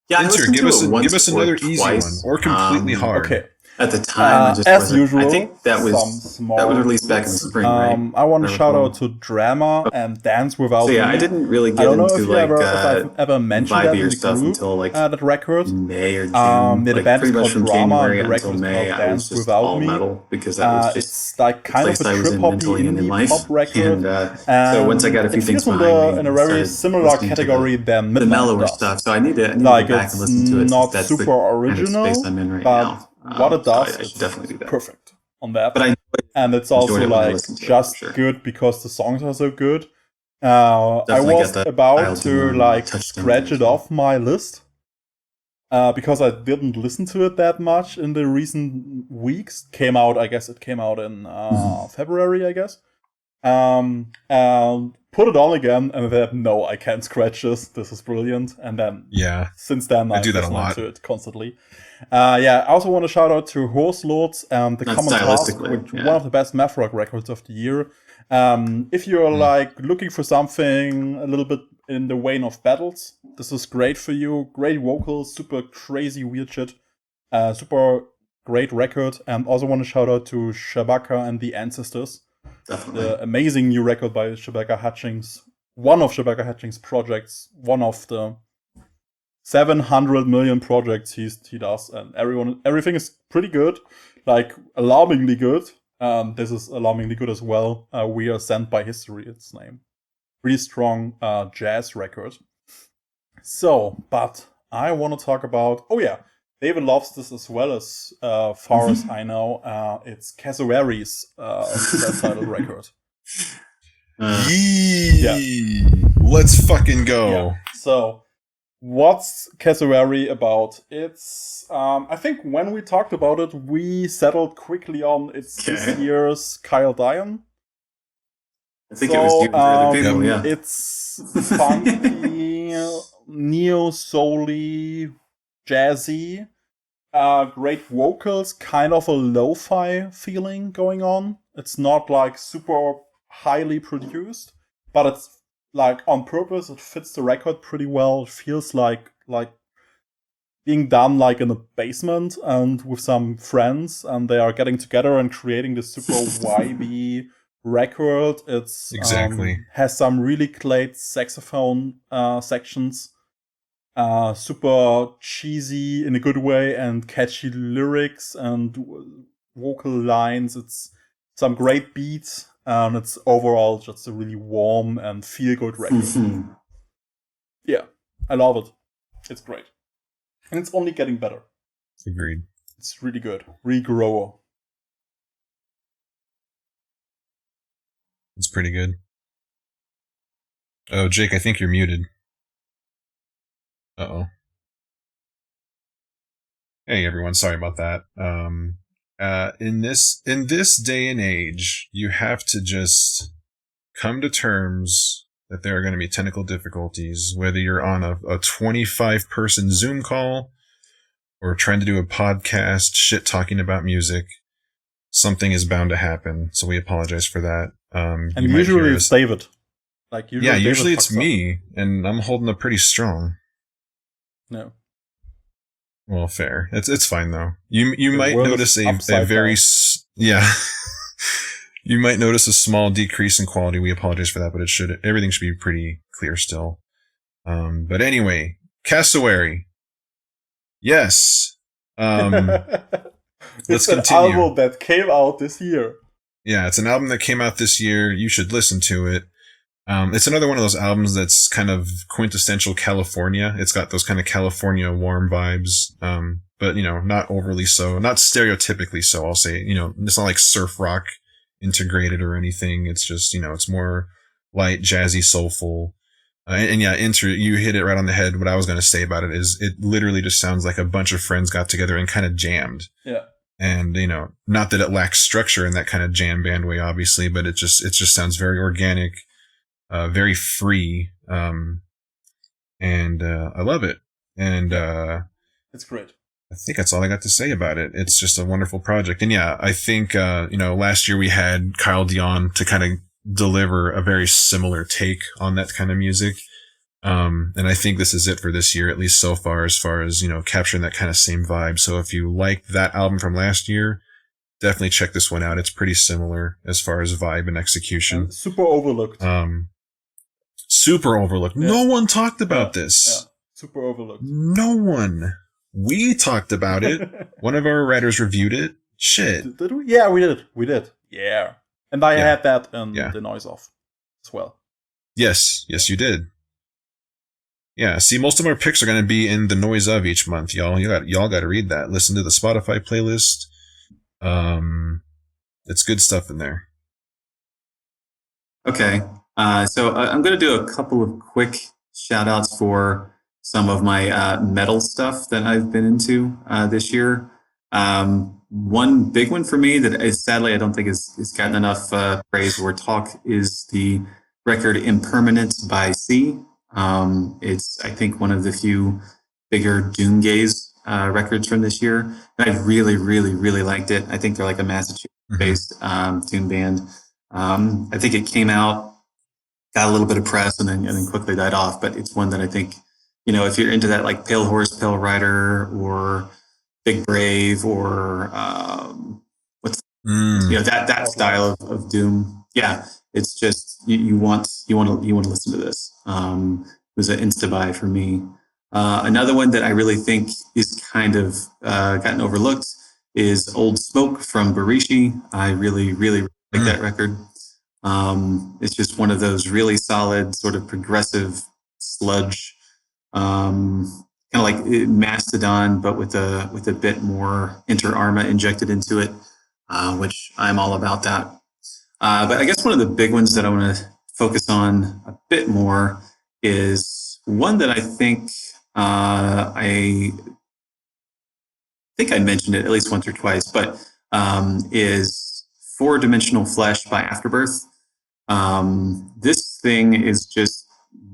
Yeah, Enter, give us another easy one, or completely hard. Okay. At the time, I just as usual, I think that was released back in the spring, right? I want to shout out to Drama and Dance Without Me. So yeah, I didn't really get into if I've ever mentioned that in the stuff group, until like that record. May or June. The band is called Drama, and the until record is May, called I was Dance just Without all Me. metal because that was just it's like kind of a trip hoppy indie pop record. So once I got a few things behind me, in a very similar category than the mellower stuff. So I need to go back and listen to it. Not That's super the original, kind of space I'm in right but now. what it does, I should definitely do that. Perfect on that. But and it's also like just good because the songs are so good. I was about to like scratch it off my list because I didn't listen to it that much in the recent weeks. It came out in February, I guess. And put it on again, and then no, I can't scratch this. This is brilliant. And then since then I do that a lot. To it constantly. I also want to shout out to Horse Lords and the Common Task, which one of the best math rock records of the year. If you're like looking for something a little bit in the vein of battles, this is great for you. Great vocals, super crazy weird shit, super great record. And also want to shout out to Shabaka and the Ancestors. Definitely. The amazing new record by Shabaka Hutchings, one of Shabaka Hutchings' projects, one of the 700 million projects he does, and everything is pretty good, like alarmingly good. This is alarmingly good as well. We Are Sent by History, its name. Really strong jazz record. So, but I want to talk about, David loves this as well, as far as I know. It's Cassowary's self-titled record. Let's fucking go. Yeah. So, what's Cassowary about? It's, I think when we talked about it, we settled quickly on it's this year's Kyle Dion. I think it was you for the video, yeah. It's funky, neo-soul-y, jazzy, great vocals, kind of a lo-fi feeling going on. It's not like super highly produced, but it's like on purpose. It fits the record pretty well. It feels like being done like in a basement and with some friends, and they are getting together and creating this super vibey record. It's has some really great saxophone sections. Super cheesy in a good way and catchy lyrics and vocal lines. It's some great beats, and it's overall just a really warm and feel-good record. Yeah, I love it. It's great. And it's only getting better. Agreed. It's really good. Regrower. It's pretty good. Oh, Jake, I think you're muted. Uh-oh. Hey, everyone. Sorry about that. In this day and age, you have to just come to terms that there are going to be technical difficulties, whether you're on a 25-person Zoom call or trying to do a podcast shit talking about music. Something is bound to happen, so we apologize for that. And usually it's David. Usually it's me, and I'm holding up pretty strong. No. Well, fair. It's fine though. You might notice a very You might notice a small decrease in quality. We apologize for that, but everything should be pretty clear still. But anyway, Cassowary. Yes. Let's continue. It's an album that came out this year. Yeah, it's an album that came out this year. You should listen to it. It's another one of those albums that's kind of quintessential California. It's got those kind of California warm vibes, but, not overly so, not stereotypically so, I'll say. It's not like surf rock integrated or anything. It's just, it's more light, jazzy, soulful. You hit it right on the head. What I was going to say about it is it literally just sounds like a bunch of friends got together and kind of jammed. Yeah. And, not that it lacks structure in that kind of jam band way, obviously, but it just sounds very organic. Very free, and I love it. And it's great. I think that's all I got to say about it. It's just a wonderful project. And I think last year we had Kyle Dion to kind of deliver a very similar take on that kind of music. And I think this is it for this year, at least so far as capturing that kind of same vibe. So if you like that album from last year, definitely check this one out. It's pretty similar as far as vibe and execution. Super overlooked. Super overlooked. Yeah. No one talked about this. Yeah. Super overlooked. No one. We talked about it. One of our writers reviewed it. Shit. Did we? Yeah, we did. Yeah. And I had that in the noise off as well. Yes, you did. Yeah, see, most of our picks are going to be in the noise of each month, y'all. Y'all got to read that. Listen to the Spotify playlist. It's good stuff in there. Okay. So I'm going to do a couple of quick shout outs for some of my metal stuff that I've been into this year. One big one for me that is, sadly I don't think has gotten enough praise or talk is the record Impermanence by C. It's, I think, one of the few bigger doomgaze records from this year. And I really, really, really liked it. I think they're like a Massachusetts-based doom band. I think it came out, got a little bit of press, and then quickly died off. But it's one that I think, if you're into that, like Pale Horse, Pale Rider, or Big Brave, or that style of doom. Yeah, it's just you want to listen to this. It was an insta buy for me. Another one that I really think is kind of gotten overlooked is Old Smoke from Barishi. I really, really like that record. It's just one of those really solid sort of progressive sludge, kind of like Mastodon, but with a bit more Inter Arma injected into it, which I'm all about that. But I guess one of the big ones that I want to focus on a bit more is one that I think I mentioned it at least once or twice, but is Four Dimensional Flesh by Afterbirth. This thing is just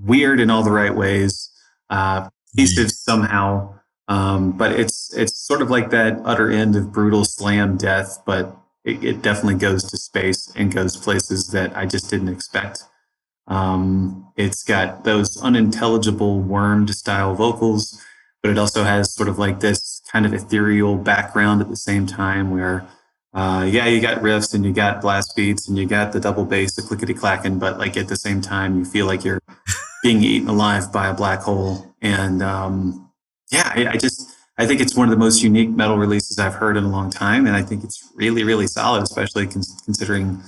weird in all the right ways, cohesive somehow, but it's sort of like that utter end of brutal slam death, but it definitely goes to space and goes places that I just didn't expect. It's got those unintelligible wormed style vocals, but it also has sort of like this kind of ethereal background at the same time where, you got riffs and you got blast beats and you got the double bass, the clickety clacking, but like at the same time, you feel like you're being eaten alive by a black hole. And, I think it's one of the most unique metal releases I've heard in a long time. And I think it's really, really solid, especially considering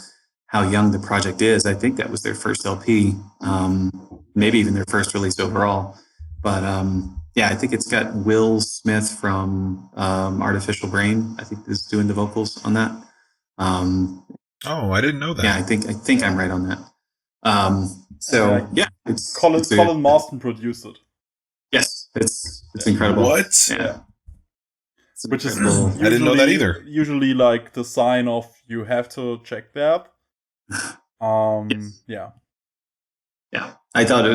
how young the project is. I think that was their first LP, maybe even their first release overall. But I think it's got Will Smith from Artificial Brain, I think, is doing the vocals on that. I didn't know that. Yeah, I think I'm right on that. It's Colin Marston produced it. Yes, it's incredible. What? Yeah. Which is I didn't know that either. Usually, like the sign of you have to check that. Yes. Yeah. Yeah, I thought it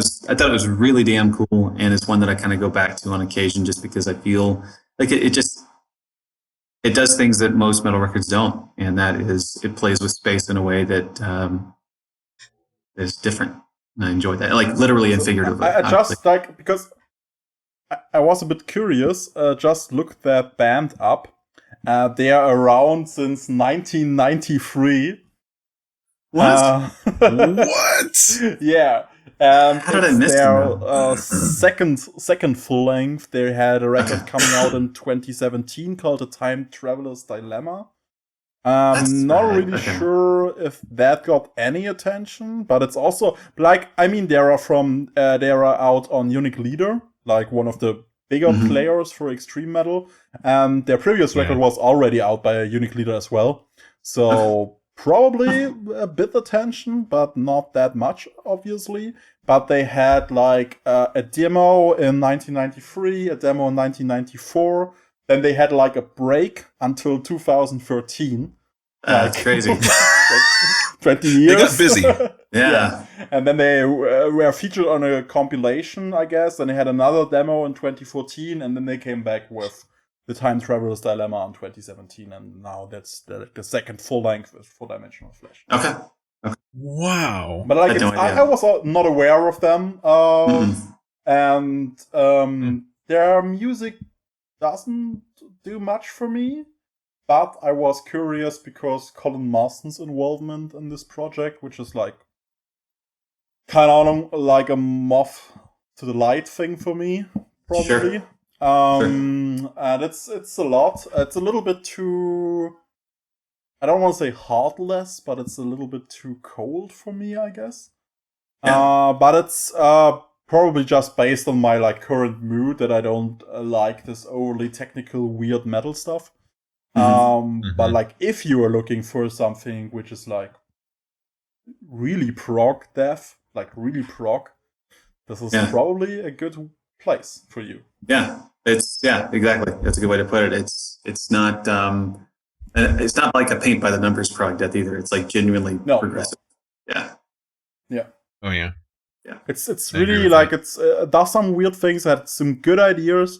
was really damn cool, and it's one that I kind of go back to on occasion, just because I feel like it does things that most metal records don't, and that is it plays with space in a way that is different. And I enjoy that, like literally and figuratively. I just because I was a bit curious. Just looked that band up. They are around since 1993. What? What? Yeah. How did I miss their second full length? They had a record coming out in 2017 called "The Time Traveler's Dilemma." Not really sure if that got any attention, but it's also like they are out on Unique Leader, like one of the bigger players for extreme metal. Their previous record was already out by a Unique Leader as well, so. Probably a bit attention, but not that much, obviously. But they had like a demo in 1993, a demo in 1994. Then they had like a break until 2013. That's crazy. 20 years. They got busy. Yeah. And then they were featured on a compilation, I guess. And they had another demo in 2014. And then they came back with The Time Traveler's Dilemma in 2017, and now that's the second full length with Four Dimensional Flesh. Okay. Wow. But like, I was not aware of them and their music doesn't do much for me. But I was curious because Colin Marston's involvement in this project, which is like kind of like a moth to the light thing for me, probably. Sure. And it's a lot. It's a little bit too. I don't want to say heartless, but it's a little bit too cold for me, I guess. Yeah. But it's probably just based on my like current mood that I don't like this overly technical, weird metal stuff. But like if you are looking for something which is like really prog death, like really prog, this is probably a good place for you. Yeah, exactly. That's a good way to put it. It's not like a paint by the numbers prog death either. It's like genuinely progressive. No. Yeah. Oh yeah. Yeah. It's really like it does some weird things, had some good ideas.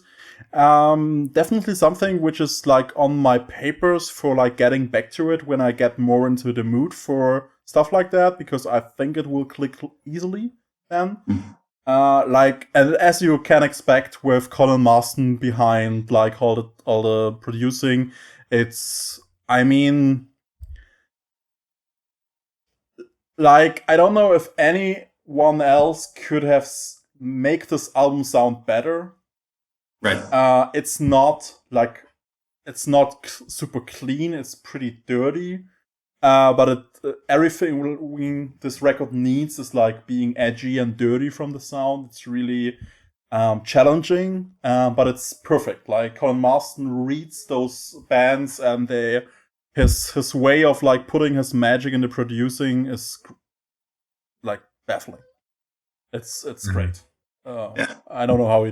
Definitely something which is like on my papers for like getting back to it when I get more into the mood for stuff like that, because I think it will click easily then. Like, and as you can expect with Colin Marston behind like all the producing, it's, I mean, like, I don't know if anyone else could have make this album sound better. Right. It's not super clean. It's pretty dirty. But everything this record needs is like being edgy and dirty from the sound. It's really challenging, but it's perfect. Like Colin Marston reads those bands, and his way of like putting his magic into producing is like baffling. It's great. I don't know how he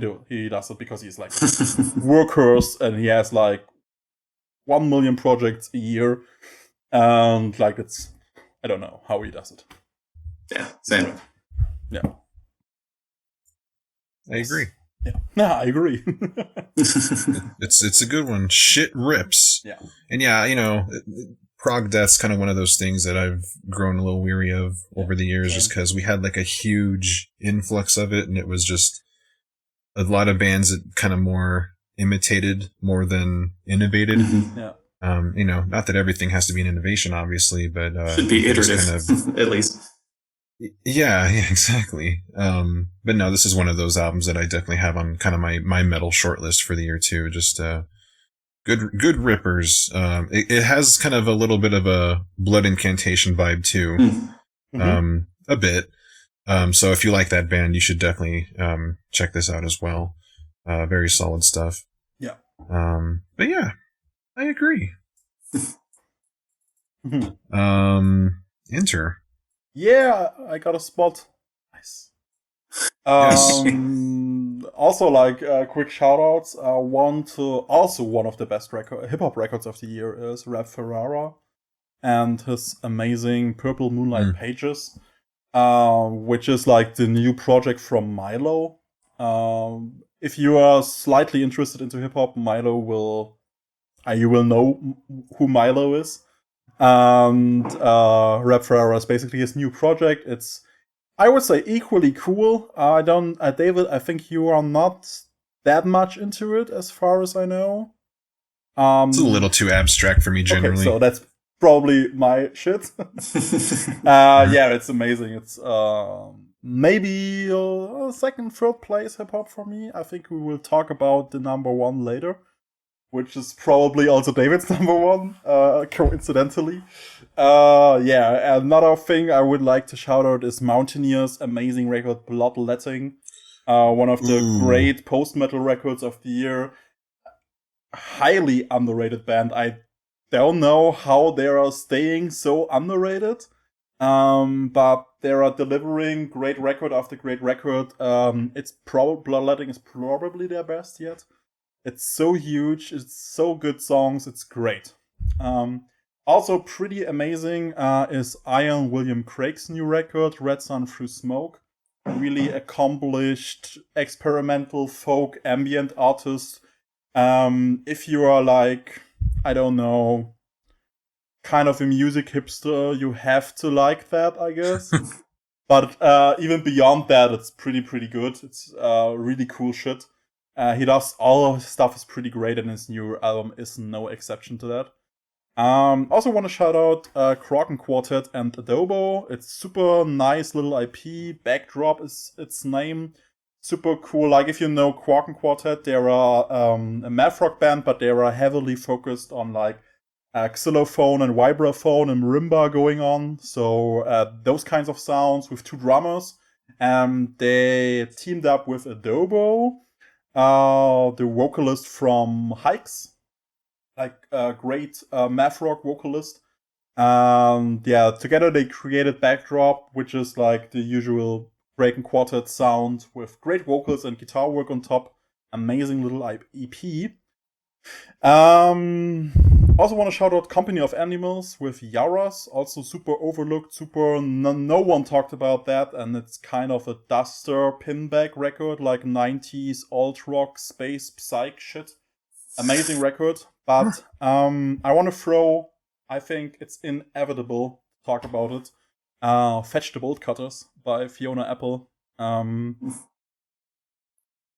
does it, because he's like workhorse and he has like 1 million projects a year, and like I don't know how he does it. Yeah, same. Yeah, I agree. Yeah, I agree. It's a good one. Shit rips. Yeah, and yeah, prog death's kind of one of those things that I've grown a little weary of over the years, just because we had like a huge influx of it, and it was just a lot of bands that kind of more imitated more than innovated. Yeah. Not that everything has to be an innovation, obviously, but should be iterative, at least. Yeah, exactly. But no, this is one of those albums that I definitely have on kind of my metal shortlist for the year too. Just good rippers. It has kind of a little bit of a Blood Incantation vibe too, a bit. So if you like that band, you should definitely check this out as well. Very solid stuff. Yeah. But yeah, I agree. Enter. Yeah, I got a spot. Nice. Yes. Also, like quick shoutouts. One of the best hip hop records of the year is Rap Ferrara and his amazing Purple Moonlight Pages, which is like the new project from Milo. If you are slightly interested into hip hop, you will know who Milo is. And Rap Ferrara is basically his new project. It's, I would say, equally cool. David, I think you are not that much into it, as far as I know. It's a little too abstract for me generally. Okay, so that's probably my shit. Yeah, it's amazing. It's maybe second, third place hip hop for me. I think we will talk about the number one later, which is probably also David's number one, coincidentally. Yeah, another thing I would like to shout out is Mountaineer's amazing record, Bloodletting. One of the great post-metal records of the year. Highly underrated band. I don't know how they are staying so underrated, but they are delivering great record after great record. Bloodletting is probably their best yet. It's so huge. It's so good songs. It's great. Also pretty amazing is Ian William Craig's new record, Red Sun Through Smoke. Really accomplished experimental folk ambient artist. If you are like, I don't know, kind of a music hipster, you have to like that, I guess. But even beyond that, it's pretty good. It's really cool shit. He does all of his stuff is pretty great, and his new album is no exception to that. Also want to shout out Kraken Quartet and Adobo. It's super nice little IP. Backdrop is its name. Super cool. Like if you know Kraken Quartet, they're a math rock band, but they are heavily focused on like xylophone and vibraphone and marimba going on. So those kinds of sounds with two drummers. They teamed up with Adobo, the vocalist from Hikes. Like a great math rock vocalist. Together they created Backdrop, which is like the usual Kraken Quartet sound with great vocals and guitar work on top. Amazing little EP. Also want to shout out Company of Animals with Yaras, also super overlooked, no one talked about that, and it's kind of a duster pinback record, like 90s alt rock space psych shit. Amazing record. But I want to throw, I think it's inevitable to talk about it, Fetch the Bolt Cutters by Fiona Apple.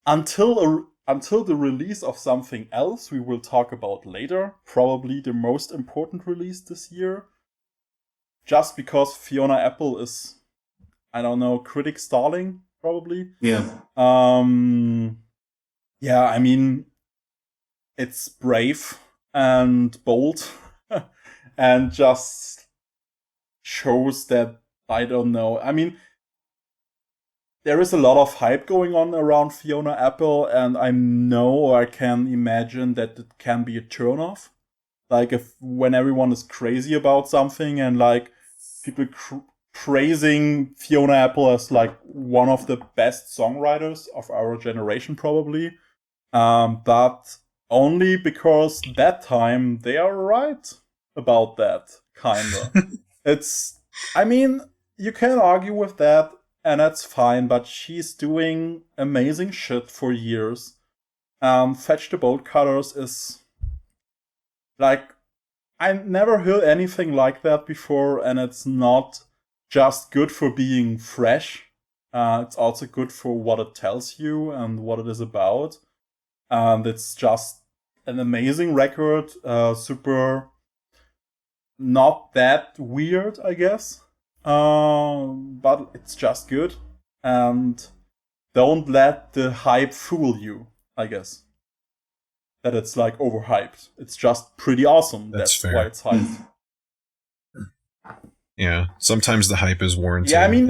Until the release of something else we will talk about later, probably the most important release this year, just because Fiona Apple is, I don't know, critics darling, probably. Yeah. I mean, it's brave and bold and just shows that, I don't know. I mean, there is a lot of hype going on around Fiona Apple, and I can imagine that it can be a turnoff. Like when everyone is crazy about something and like people praising Fiona Apple as like one of the best songwriters of our generation, probably. But only because that time they are right about that, kinda. You can argue with that, and that's fine, but she's doing amazing shit for years. Fetch the Bolt Cutters is like, I never heard anything like that before, and it's not just good for being fresh. It's also good for what it tells you and what it is about. And it's just an amazing record, super not that weird, I guess. But it's just good. And don't let the hype fool you, I guess. That it's like overhyped. It's just pretty awesome. That's fair. Why it's hyped. Yeah, sometimes the hype is warranted. Yeah, I mean,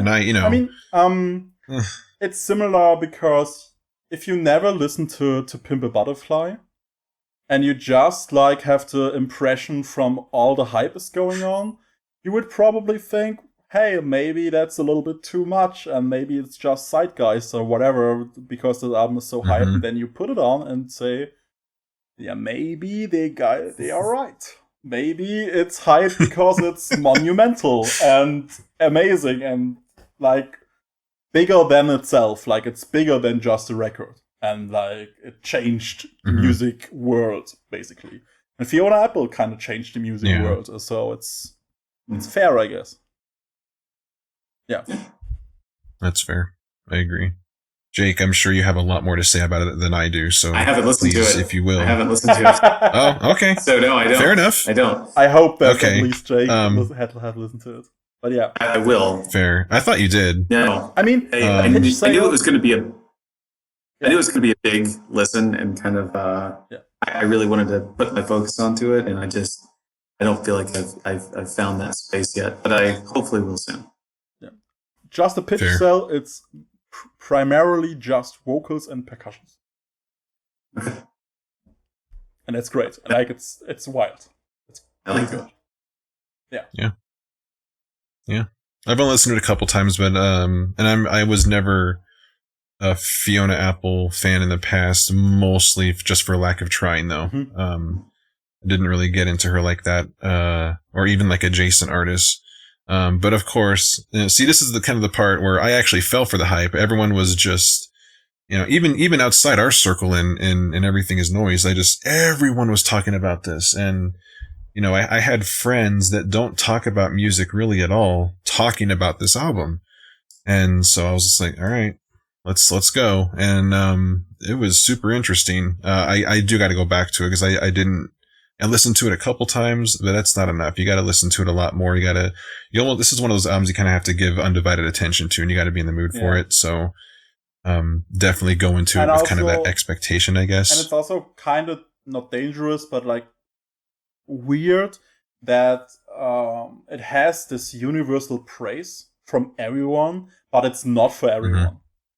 and it's similar because if you never listen to Pimp a Butterfly, and you just like have the impression from all the hype is going on, you would probably think, hey, maybe that's a little bit too much, and maybe it's just zeitgeist or whatever, because the album is so hyped, and then you put it on and say, yeah, maybe they are right. Maybe it's hyped because it's monumental and amazing and like bigger than itself. Like it's bigger than just a record. And like it changed the music world, basically. And Fiona Apple kind of changed the music world. So it's fair, I guess. Yeah. That's fair. I agree. Jake, I'm sure you have a lot more to say about it than I do. So I haven't listened to it. If you will. I haven't listened to it. Oh, okay. So no, I don't. Fair enough. I don't. I hope that Okay. at least Jake had listened to it. But yeah. I will. Fair. I thought you did. No. I mean, I knew it was going to be a. I knew it was going to be a big listen and kind of. I really wanted to put my focus onto it, and I don't feel like I've found that space yet, but I hopefully will soon. Yeah. Just a pitch cell. It's primarily just vocals and percussions. Okay. And that's great. Like it's wild. It's pretty good. Yeah. I've only listened to it a couple times, but I was never a Fiona Apple fan in the past, mostly just for lack of trying though. I didn't really get into her like that, or even like adjacent artists. But of course, see, this is the kind of the part where I actually fell for the hype. Everyone was just, even outside our circle and everything is noise. Everyone was talking about this. And, I had friends that don't talk about music really at all talking about this album. And so I was just like, all right, let's go. And it was super interesting. I do got to go back to it because I listened to it a couple times, but that's not enough. You got to listen to it a lot more. This is one of those albums you kind of have to give undivided attention to, and you got to be in the mood for it. So definitely go into it with kind of that expectation, I guess. And it's also kind of not dangerous, but like weird that it has this universal praise from everyone, but it's not for everyone. Mm-hmm.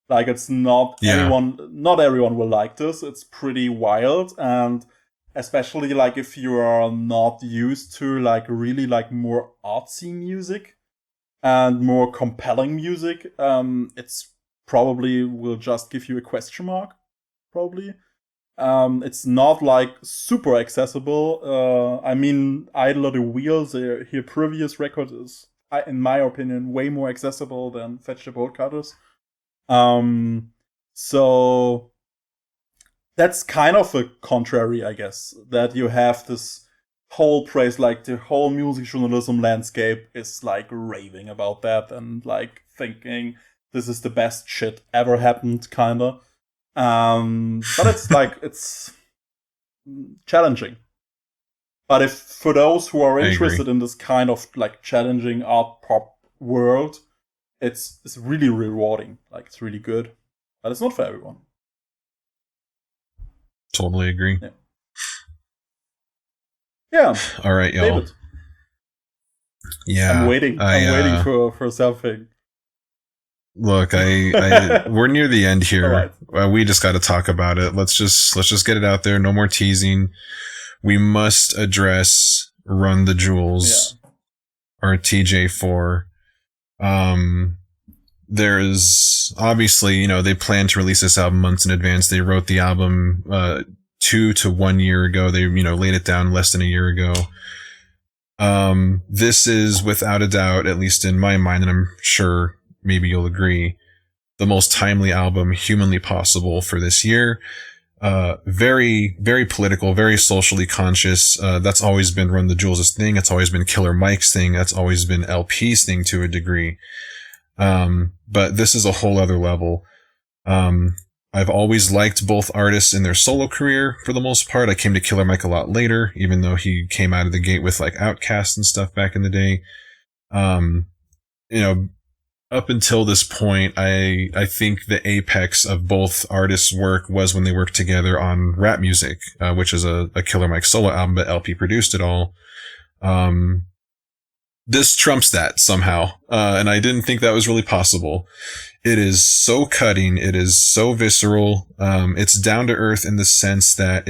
Like it's not not everyone will like this. It's pretty wild, and especially like if you are not used to like really like more artsy music and more compelling music, it's probably will just give you a question mark, probably. It's not like super accessible. I mean, Idle of the Wheels, their previous record is, in my opinion, way more accessible than Fetch the Bolt Cutters. So that's kind of a contrary, I guess, that you have this whole praise, like the whole music journalism landscape is like raving about that and like thinking this is the best shit ever happened, kinda. But it's like, it's challenging. But if for those who are interested in this kind of like challenging art pop world, it's really rewarding. Like it's really good, but it's not for everyone. Totally agree. Yeah. All right, y'all. David. Yeah. I'm waiting for something. Look, we're near the end here. Right. We just got to talk about it. Let's just get it out there. No more teasing. We must address Run the Jewels, or TJ4. There's obviously, they plan to release this album months in advance. They wrote the album 2 to 1 year ago. They, laid it down less than a year ago. This is without a doubt, at least in my mind, and I'm sure maybe you'll agree, the most timely album humanly possible for this year. Very, very political, very socially conscious. That's always been Run the Jewels' thing. It's always been Killer Mike's thing. That's always been LP's thing to a degree. But this is a whole other level. I've always liked both artists in their solo career for the most part. I came to Killer Mike a lot later, even though he came out of the gate with like Outkast and stuff back in the day. Up until this point, I think the apex of both artists' work was when they worked together on Rap Music, which is a Killer Mike solo album, but LP produced it all. This trumps that somehow, and I didn't think that was really possible. It is so cutting. It is so visceral. It's down to earth in the sense that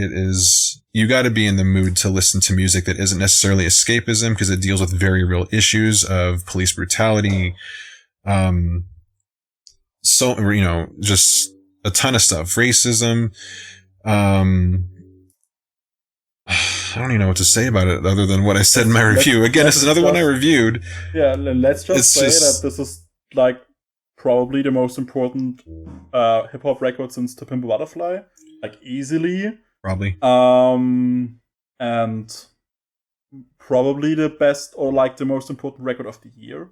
you got to be in the mood to listen to music that isn't necessarily escapism, because it deals with very real issues of police brutality. Just a ton of stuff. Racism. I don't even know what to say about it other than what I said in my review. Again, this is another one I reviewed. Yeah, let's just say that this is like probably the most important hip hop record since To Pimp a Butterfly, like easily. Probably. And probably the best or like the most important record of the year.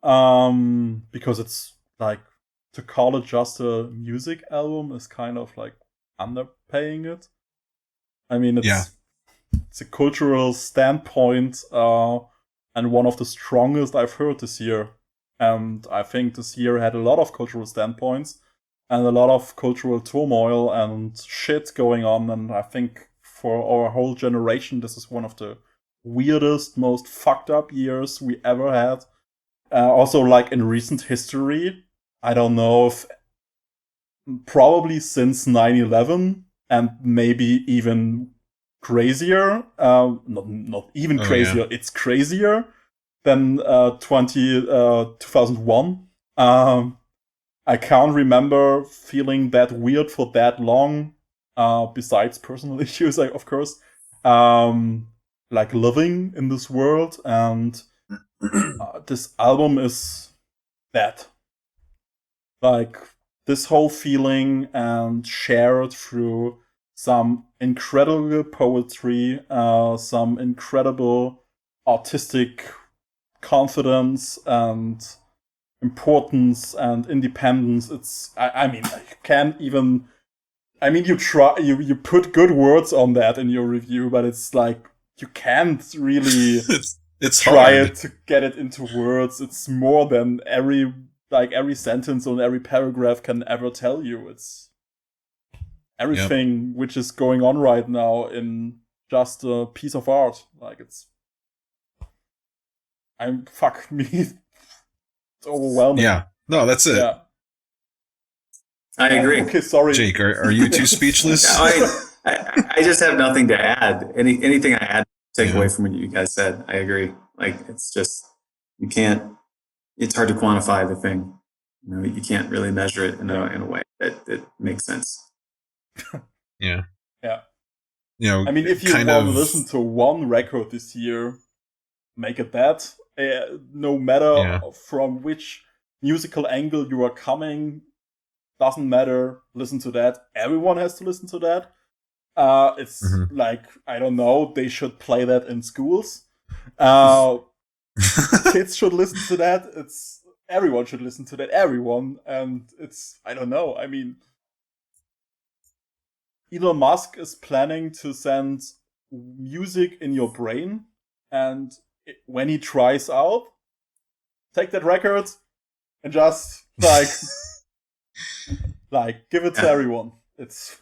Because it's like, to call it just a music album is kind of like underpaying it. I mean, it's a cultural standpoint, and one of the strongest I've heard this year. And I think this year had a lot of cultural standpoints and a lot of cultural turmoil and shit going on. And I think for our whole generation, this is one of the weirdest, most fucked up years we ever had. Also, like in recent history, I don't know if probably since 9/11, and maybe even crazier. Not even crazier. Yeah. It's crazier than 2001. I can't remember feeling that weird for that long. Besides personal issues, of course. Like living in this world, and this album is that. Like, this whole feeling, and shared through some incredible poetry, some incredible artistic confidence, and importance and independence. It's, I mean, you can't even. I mean, you put good words on that in your review, but it's like you can't really it's try hard. it to get it into words. It's more than every sentence or every paragraph can ever tell you. It's everything which is going on right now in just a piece of art. Like fuck me. It's overwhelming. Yeah. No, that's it. Yeah. I agree. Okay, sorry. Jake, are you too speechless? I just have nothing to add. Anything I add, take away from what you guys said. I agree. Like, it's just, you can't, it's hard to quantify the thing. You know, you can't really measure it in a way that makes sense. Yeah. Yeah. You know, I mean, if you want to listen to one record this year, make it that. No matter from which musical angle you are coming, doesn't matter. Listen to that. Everyone has to listen to that. It's like, I don't know, they should play that in schools. Kids should listen to that. Everyone should listen to that. Everyone. And it's, I don't know. I mean, Elon Musk is planning to send music in your brain, and when he tries out, take that record and just like give it to everyone. It's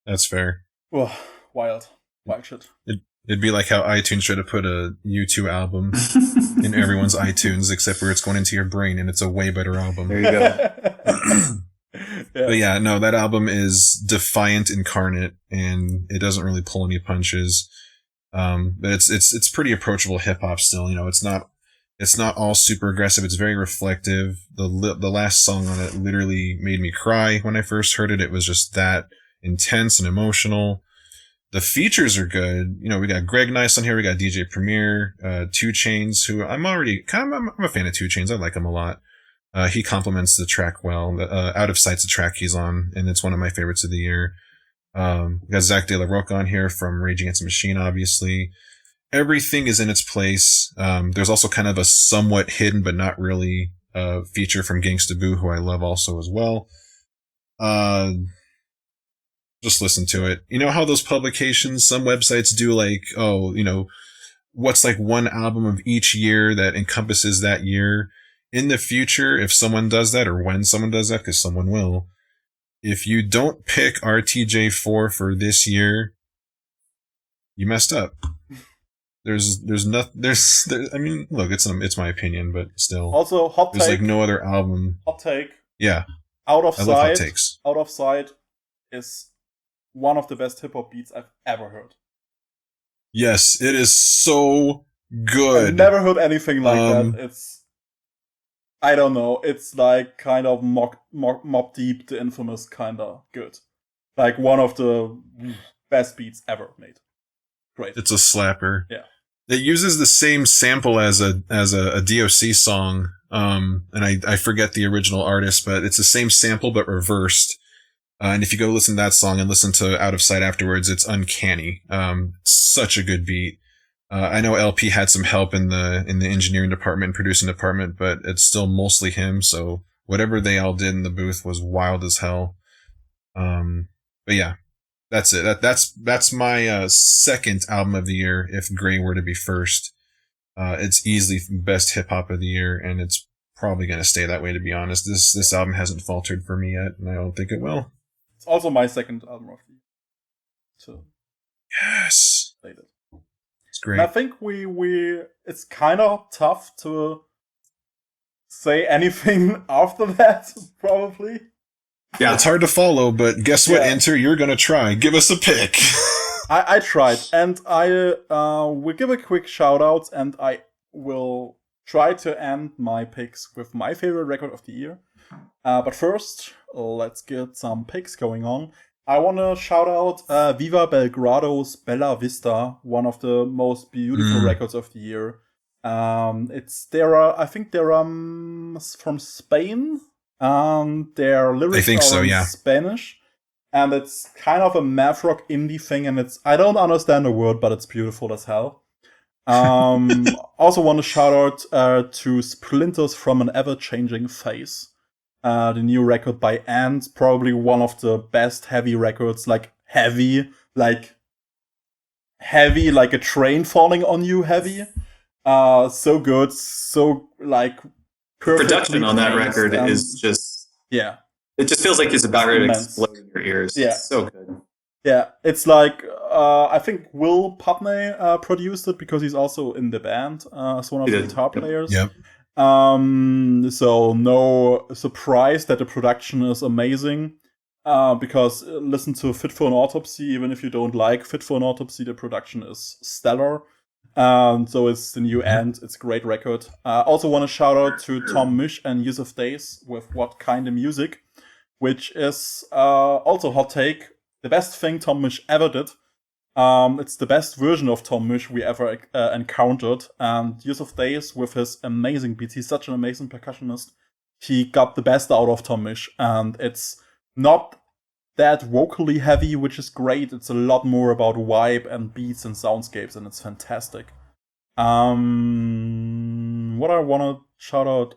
that's fair. Wild shit. It'd be like how iTunes should have put a U2 album in everyone's iTunes, except where it's going into your brain, and it's a way better album. There you go. But yeah, no, that album is defiant incarnate, and it doesn't really pull any punches. But it's pretty approachable hip hop still. You know, it's not all super aggressive. It's very reflective. The last song on it literally made me cry when I first heard it. It was just that intense and emotional. The features are good. You know, we got Greg Nice on here. We got DJ Premier, 2 Chainz, who I'm a fan of 2 Chainz. I like him a lot. He complements the track well. Out of Sight's a track he's on, and it's one of my favorites of the year. We got Zach De La Rocha on here from Rage Against the Machine, obviously. Everything is in its place. There's also kind of a somewhat hidden but not really feature from Gangsta Boo, who I love also as well. Just listen to it. You know how those publications, some websites do like, what's like one album of each year that encompasses that year? In the future, if someone does that, or when someone does that, because someone will, if you don't pick RTJ4 for this year, you messed up. I mean, look, it's my opinion, but still. Also, hot take. There's like no other album. Hot take. Yeah. Out of I love hot takes. Out of Sight is one of the best hip hop beats I've ever heard. Yes, it is so good. I've never heard anything like that. It's, I don't know. It's like kind of Mobb Deep, the infamous kind of good. Like one of the best beats ever made. Great. It's a slapper. Yeah. It uses the same sample as a DOC song. And I forget the original artist, but it's the same sample but reversed. And if you go listen to that song and listen to Out of Sight afterwards, it's uncanny. Such a good beat. I know LP had some help in the engineering department and producing department, but it's still mostly him. So whatever they all did in the booth was wild as hell. But yeah, that's it. That's my second album of the year. If Gray were to be first, it's easily best hip hop of the year, and it's probably going to stay that way. To be honest, this album hasn't faltered for me yet, and I don't think it will. It's also my second album of the year. So yes, stated. It's great. And I think it's kind of tough to say anything after that, probably. Yeah, it's hard to follow, but guess what, Enter? You're going to try. Give us a pick. I tried, and I will give a quick shout out, and I will try to end my picks with my favorite record of the year. But first, let's get some picks going on. I want to shout out Viva Belgrado's Bella Vista, one of the most beautiful records of the year. I think they're from Spain. Their lyrics are in Spanish, and it's kind of a math rock indie thing, and I don't understand the word, but it's beautiful as hell. Also want to shout out to Splinters from an Ever-Changing Face. The new record by Ant, probably one of the best heavy records, like heavy like a train falling on you heavy. So good, so like perfectly production on that paced, record is just yeah. It just feels like it's about ready to immense. explode in your ears. Yeah. It's so good. Yeah, it's like I think Will Putney produced it because he's also in the band as one of the guitar players. Yep. So no surprise that the production is amazing. Because listen to Fit for an Autopsy, even if you don't like Fit for an Autopsy, the production is stellar. So it's the new Ant. It's a great record. Also want to shout out to Tom Misch and Yusuf Days with What Kind of Music, which is also hot take. The best thing Tom Misch ever did. It's the best version of Tom Misch we ever encountered. And Yusuf Days with his amazing beats. He's such an amazing percussionist. He got the best out of Tom Misch. And it's not that vocally heavy, which is great. It's a lot more about vibe and beats and soundscapes, and it's fantastic. What I want to shout out...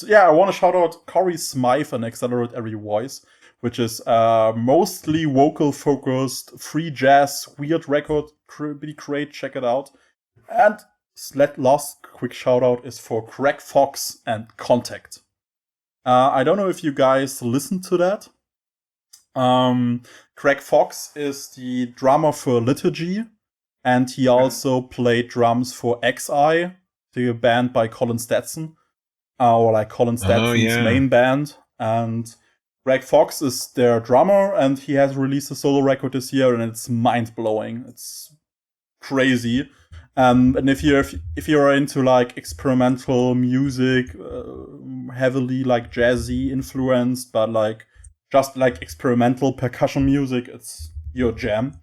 I want to shout out Corey Smythe and Accelerate Every Voice, which is mostly vocal-focused, free jazz, weird record. Pretty great, check it out. And last quick shout-out is for Craig Fox and Contact. I don't know if you guys listened to that. Craig Fox is the drummer for Liturgy, and he also played drums for XI, the band by Colin Stetson, or like Colin Stetson's main band. And Craig Fox is their drummer, and he has released a solo record this year, and it's mind-blowing. It's crazy. And if you're into like experimental music, heavily like jazzy influenced, but like just like experimental percussion music, it's your jam.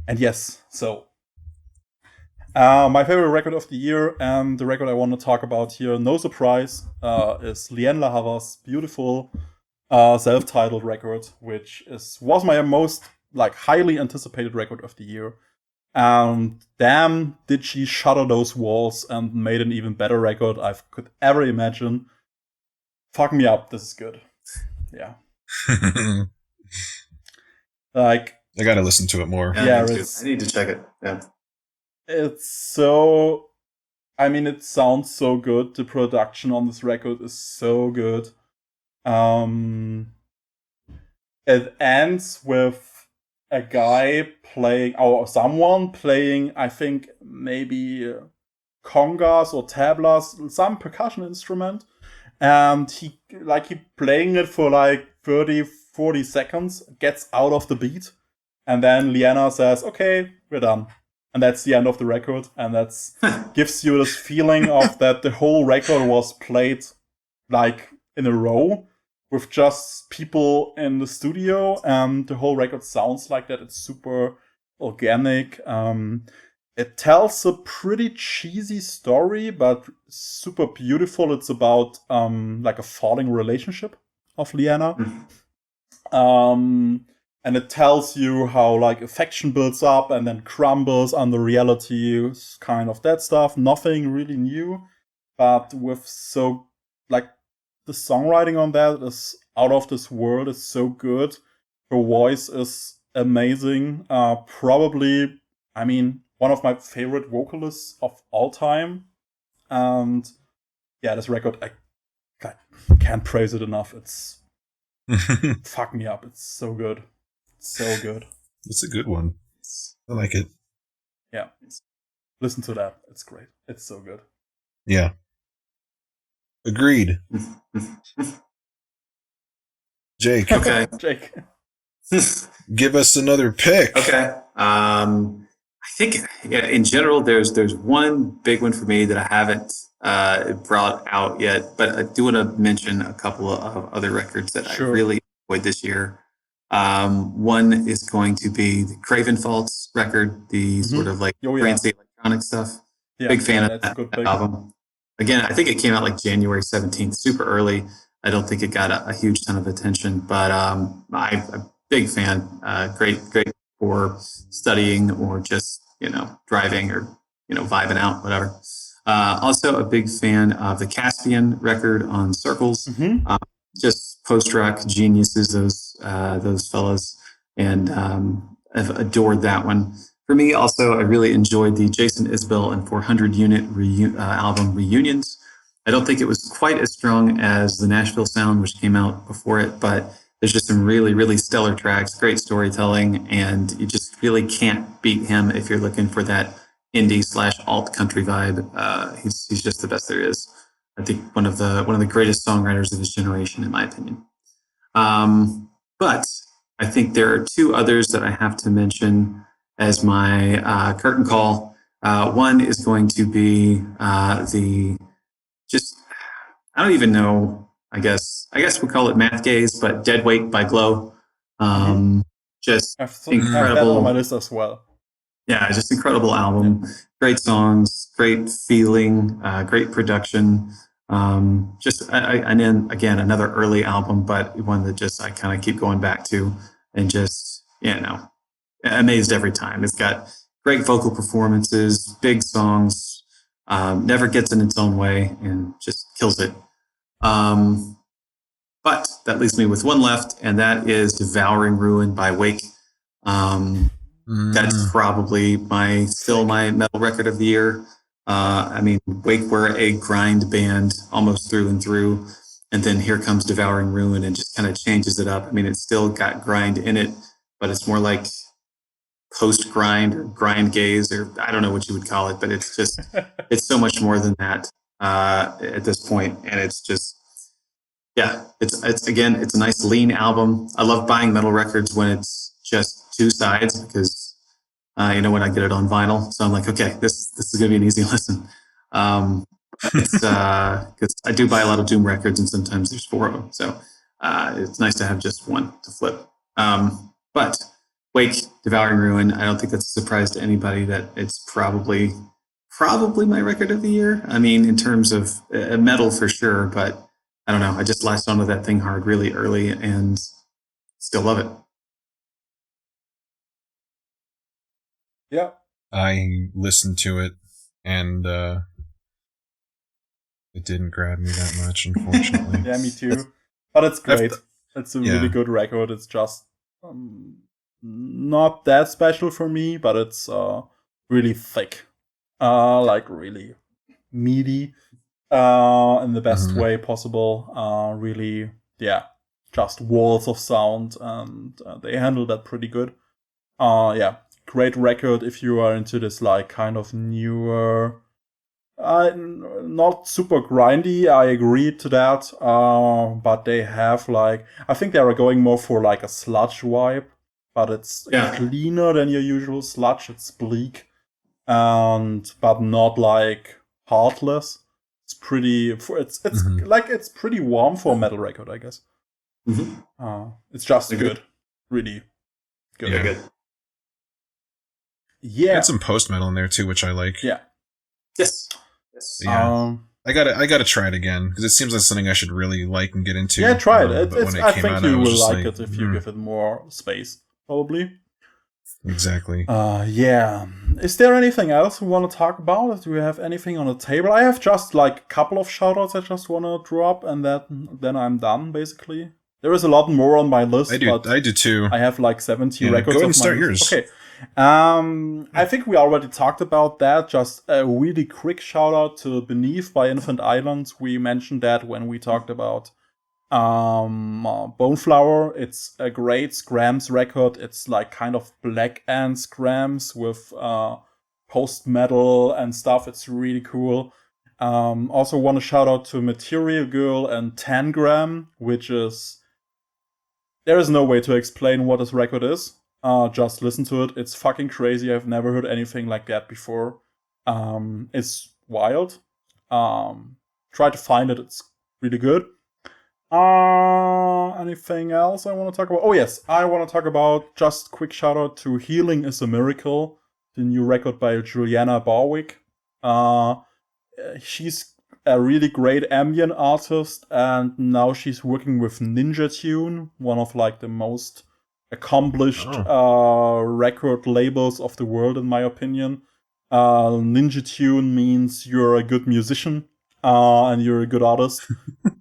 And yes, so my favorite record of the year, and the record I want to talk about here, no surprise, is Liane La Havas' beautiful self-titled record, which was my most like highly anticipated record of the year. And damn, did she shatter those walls and made an even better record I could ever imagine. Fuck me up, this is good. Yeah. Like, I gotta listen to it more. Yeah, I need to check it. Yeah. It's so... I mean, it sounds so good. The production on this record is so good. It ends with a guy playing, or someone playing, I think maybe congas or tablas, some percussion instrument, and he playing it for like 30-40 seconds, gets out of the beat, and then Liana says, okay, we're done. And that's the end of the record, and that's gives you this feeling of that the whole record was played like in a row, with just people in the studio, and the whole record sounds like that. It's super organic. It tells a pretty cheesy story, but super beautiful. It's about like a falling relationship of Liana. And it tells you how like affection builds up and then crumbles under reality, kind of that stuff. Nothing really new, but with so like the songwriting on that is out of this world. It's so good. Her voice is amazing. Probably, I mean, one of my favorite vocalists of all time. And yeah, this record, I can't praise it enough. It's fuck me up. It's so good. It's so good. It's a good one. I like it. Yeah. Listen to that. It's great. It's so good. Yeah. Agreed. Jake. Okay. Jake. Give us another pick. Okay. I think in general, there's one big one for me that I haven't brought out yet, but I do want to mention a couple of other records that I really enjoyed this year. One is going to be the Craven Faults record, the sort of like fancy electronic stuff. Yeah, big fan of that album. Again, I think it came out like January 17th, super early. I don't think it got a huge ton of attention, but I'm a big fan. Great for studying or just, driving or, vibing out, whatever. Also a big fan of the Caspian record on Circles. Mm-hmm. Just post-rock geniuses, those fellas, and I've adored that one. For me, also, I really enjoyed the Jason Isbell and 400 Unit album Reunions. I don't think it was quite as strong as the Nashville Sound, which came out before it, but there's just some really, really stellar tracks, great storytelling, and you just really can't beat him if you're looking for that indie/alt country vibe. He's just the best there is. I think one of the greatest songwriters of his generation, in my opinion. But I think there are two others that I have to mention as my curtain call. One is going to be I don't even know. I guess we'll call it Math Gaze, but Dead Weight by Glow. Just incredible. I have that on my list as well. Yeah, just incredible album. Great songs, great feeling, great production. And then again, another early album, but one that just I kind of keep going back to and just, amazed every time. It's got great vocal performances, big songs, never gets in its own way and just kills it. But that leaves me with one left, and that is Devouring Ruin by Wake. That's probably my metal record of the year. Wake were a grind band almost through and through, and then here comes Devouring Ruin and just kind of changes it up. It's still got grind in it, but it's more like post-grind or grind gaze, or I don't know what you would call it, but it's just, it's so much more than that at this point, and it's just, it's a nice lean album. I love buying metal records when it's just two sides because when I get it on vinyl, so I'm like, okay, this is gonna be an easy listen. It's because I do buy a lot of Doom records, and sometimes there's four of them, so it's nice to have just one to flip. But Wake, Devouring Ruin, I don't think that's a surprise to anybody that it's probably my record of the year. In terms of metal for sure, but I don't know. I just latched onto that thing hard really early and still love it. Yeah. I listened to it and it didn't grab me that much, unfortunately. Yeah, me too. But it's great. It's a really good record. It's just not that special for me, but it's really thick. Really meaty in the best way possible. Really, just walls of sound, and they handle that pretty good. Great record if you are into this kind of newer, not super grindy. I agree to that. But they have I think they are going more for a sludge vibe, but it's cleaner than your usual sludge. It's bleak, but not heartless. It's pretty. It's pretty warm for a metal record, I guess. It's just good, really good. Yeah, good. Yeah, had some post metal in there too, which I like. Yeah. Yes. Yeah. I gotta try it again because it seems like something I should really like and get into. Yeah, try it. I think you will like it if you give it more space, probably. Exactly. Yeah. Is there anything else we want to talk about? Do we have anything on the table? I have just a couple of shoutouts I just want to drop, and then I'm done basically. There is a lot more on my list. I do too. I have 70 records. Go ahead and start yours. Okay. I think we already talked about that. Just a really quick shout out to Beneath by Infant Islands. We mentioned that when we talked about Boneflower. It's a great Scrams record. It's kind of Black Ant Scrams with post metal and stuff. It's really cool. Also want to shout out to Material Girl and Tangram, which is, there is no way to explain what this record is. Just listen to it. It's fucking crazy. I've never heard anything like that before. It's wild. Try to find it. It's really good. Anything else I want to talk about? Oh yes, I want to talk about, just quick shout out to Healing is a Miracle, the new record by Juliana Barwick. She's a really great ambient artist, and now she's working with Ninja Tune, one of the most accomplished record labels of the world, in my opinion. Ninja Tune means you're a good musician and you're a good artist.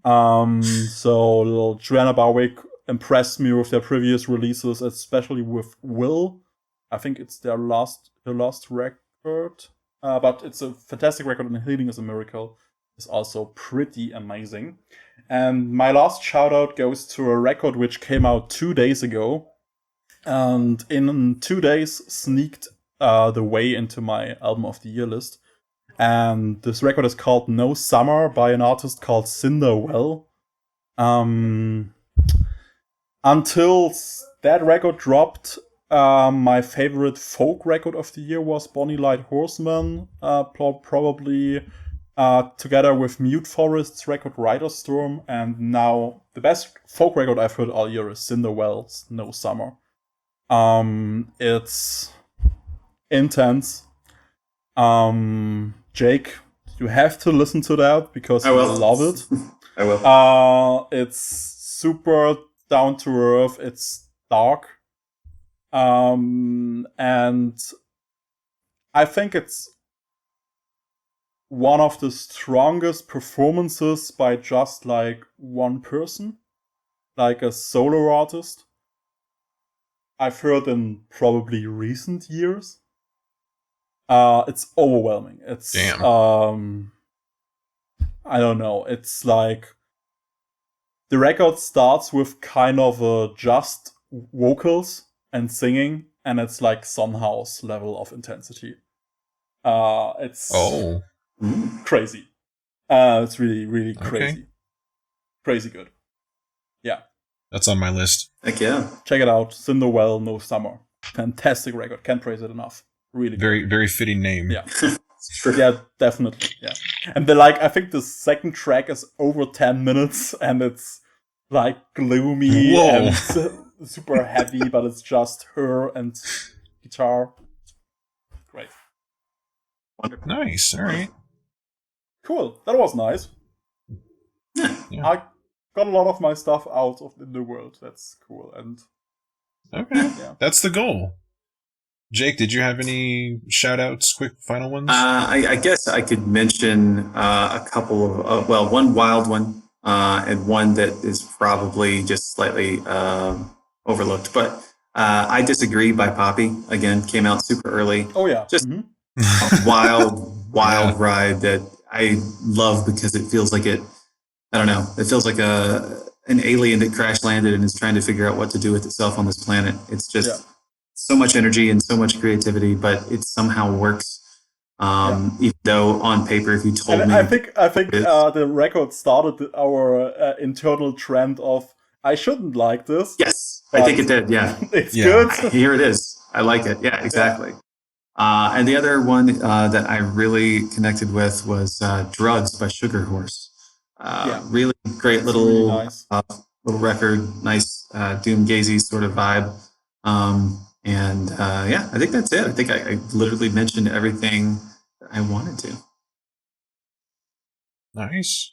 So Joanna Barwick impressed me with their previous releases, especially with Will. I think it's their last record. But it's a fantastic record, and Healing is a Miracle is also pretty amazing. And my last shout out goes to a record which came out 2 days ago, and in 2 days sneaked the way into my album of the year list. And this record is called No Summer by an artist called Cinderwell. Until that record dropped, my favorite folk record of the year was Bonnie Light Horseman, probably together with Mute Forest's record Rider Storm. And now the best folk record I've heard all year is Cinderwell's No Summer. It's intense. Jake, you have to listen to that because you will love it. I will. It's super down to earth. It's dark. And I think it's one of the strongest performances by just like one person, like a solo artist, I've heard in probably recent years. It's overwhelming. It's Damn. I don't know. It's like the record starts with kind of just vocals and singing, and it's like Sunhouse level of intensity. It's crazy. It's really, really crazy. Okay. Crazy good. Yeah. That's on my list. Heck yeah. Check it out. Cinderwell, No Summer. Fantastic record. Can't praise it enough. Really good. Very, very fitting name. Yeah. Yeah, definitely. Yeah. And I think the second track is over 10 minutes, and it's like gloomy and super heavy, but it's just her and guitar. Great. Wonderful. Nice. All right. Cool. That was nice. Yeah. I got a lot of my stuff out of the world. That's cool. And Okay. yeah. That's the goal. Jake, did you have any shout outs, quick final ones? I guess I could mention a couple of, one wild one and one that is probably just slightly overlooked. But I Disagree by Poppy, again, came out super early. Oh, yeah. Just a wild ride that I love because it feels like it feels like an alien that crash landed and is trying to figure out what to do with itself on this planet. It's just so much energy and so much creativity, but it somehow works. Even though on paper, if you told me, I think the record started our internal trend of I shouldn't like this. Yes, I think it did. Yeah, it's good. Here it is. I like it. Yeah, exactly. And the other one that I really connected with was Drugs by Sugar Horse. Really great little really nice. Little record, nice doom-gazy sort of vibe. I think that's it. I think I literally mentioned everything I wanted to. Nice.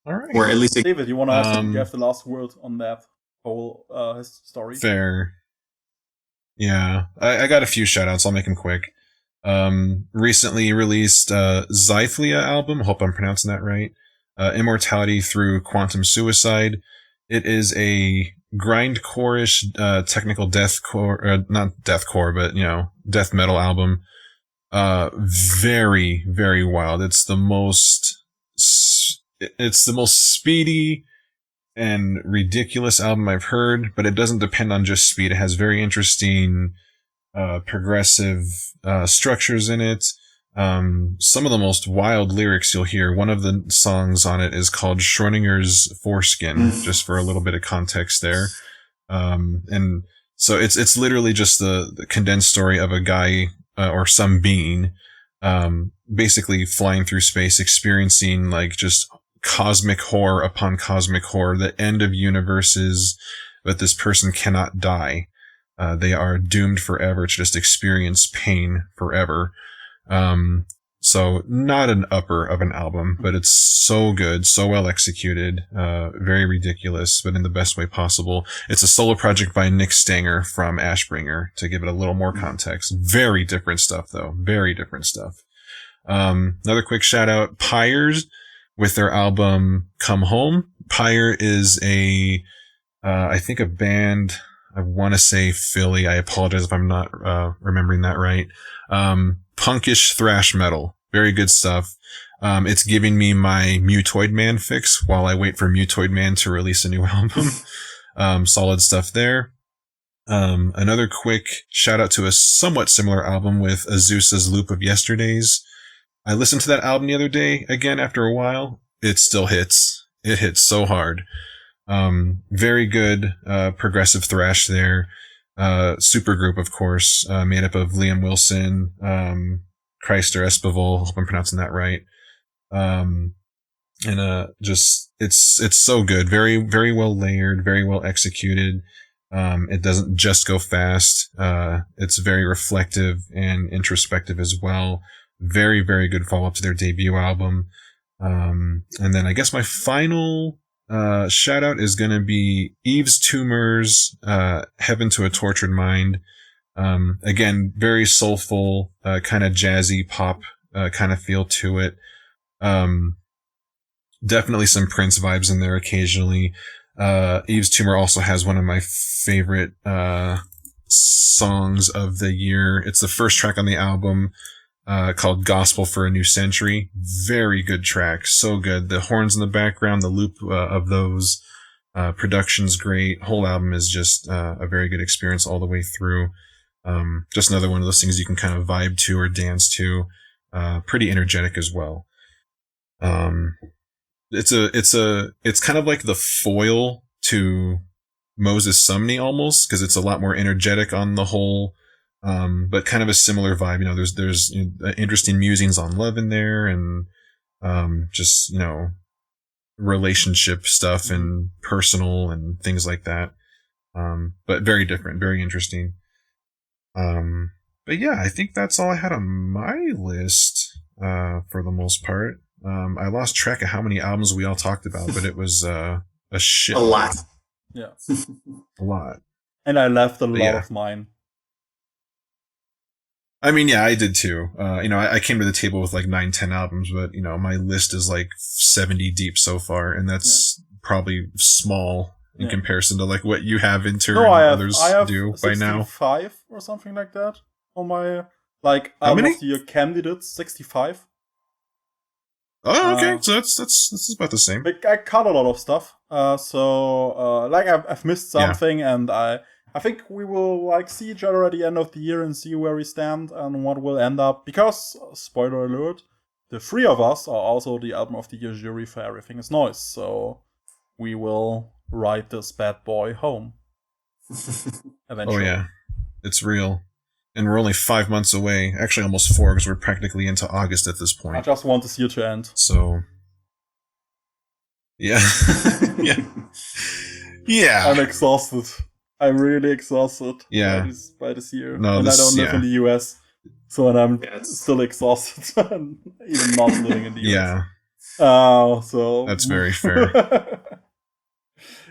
All right. Or at least David, you want to have the last word on that whole story? Fair. Yeah, I got a few shout-outs. I'll make them quick. Recently released Zythlia album. Hope I'm pronouncing that right. Immortality Through Quantum Suicide. It is a grindcore-ish technical deathcore, not deathcore, but death metal album. Very, very wild. It's the most speedy and ridiculous album I've heard, but it doesn't depend on just speed. It has very interesting progressive structures in it. Some of the most wild lyrics you'll hear. One of the songs on it is called Schrodinger's Foreskin, just for a little bit of context there. And so it's literally just the condensed story of a guy or some being basically flying through space, experiencing like just cosmic horror upon cosmic horror, the end of universes, but this person cannot die. They are doomed forever to just experience pain forever. So not an upper of an album, but it's so good, so well executed, very ridiculous, but in the best way possible. It's a solo project by Nick Stanger from Ashbringer, to give it a little more context. Very different stuff, though. Very different stuff. Another quick shout out, Pyres, with their album Come Home. Pyre is I think a band, I want to say Philly. I apologize if I'm not remembering that right. Punkish thrash metal. Very good stuff. It's giving me my Mutoid Man fix while I wait for Mutoid Man to release a new album. Solid stuff there. Another quick shout out to a somewhat similar album with Azusa's Loop of Yesterdays. I listened to that album the other day again after a while. It still hits. It hits so hard. Very good, progressive thrash there. Supergroup, of course, made up of Liam Wilson, Chrysler Esquivel, hope I'm pronouncing that right. Just, it's so good. Very, very well layered, very well executed. It doesn't just go fast. It's very reflective and introspective as well. Very, very good follow-up to their debut album. And then I guess my final shout out is going to be Yves Tumor's Heaven to a Tortured Mind. Again, very soulful, kind of jazzy pop kind of feel to it. Definitely some Prince vibes in there occasionally. Yves Tumor also has one of my favorite songs of the year. It's the first track on the album, called Gospel for a New Century. Very good track. So good. The horns in the background, the loop of those, production's great. Whole album is just a very good experience all the way through. Just another one of those things you can kind of vibe to or dance to. Pretty energetic as well. It's kind of like the foil to Moses Sumney almost, because it's a lot more energetic on the whole. But kind of a similar vibe, there's interesting musings on love in there, and, just, relationship stuff and personal and things like that. But very different, very interesting. But yeah, I think that's all I had on my list, for the most part. I lost track of how many albums we all talked about, but it was, a shit. A lot. Yeah. A lot. And I left a lot of mine. I mean, yeah, I did too. I came to the table with like 9-10 albums, but my list is like 70 deep so far, and that's probably small in comparison to like what you have in turn others do by now. 65 or something like that on my how many? Of the year candidates, 65. Oh, okay. So that's about the same. I cut a lot of stuff. I've missed something, and I think we will see each other at the end of the year and see where we stand and what will end up. Because, spoiler alert, the three of us are also the album of the year jury for Everything Is Noise. So we will ride this bad boy home. Eventually. Oh yeah, it's real. And we're only 5 months away. Actually, almost 4, because we're practically into August at this point. I just want this year to end. So, yeah. Yeah. I'm exhausted. I'm really exhausted by this year. No, and I don't live in the US, so I'm still exhausted, even not living in the US. Yeah. So that's very fair.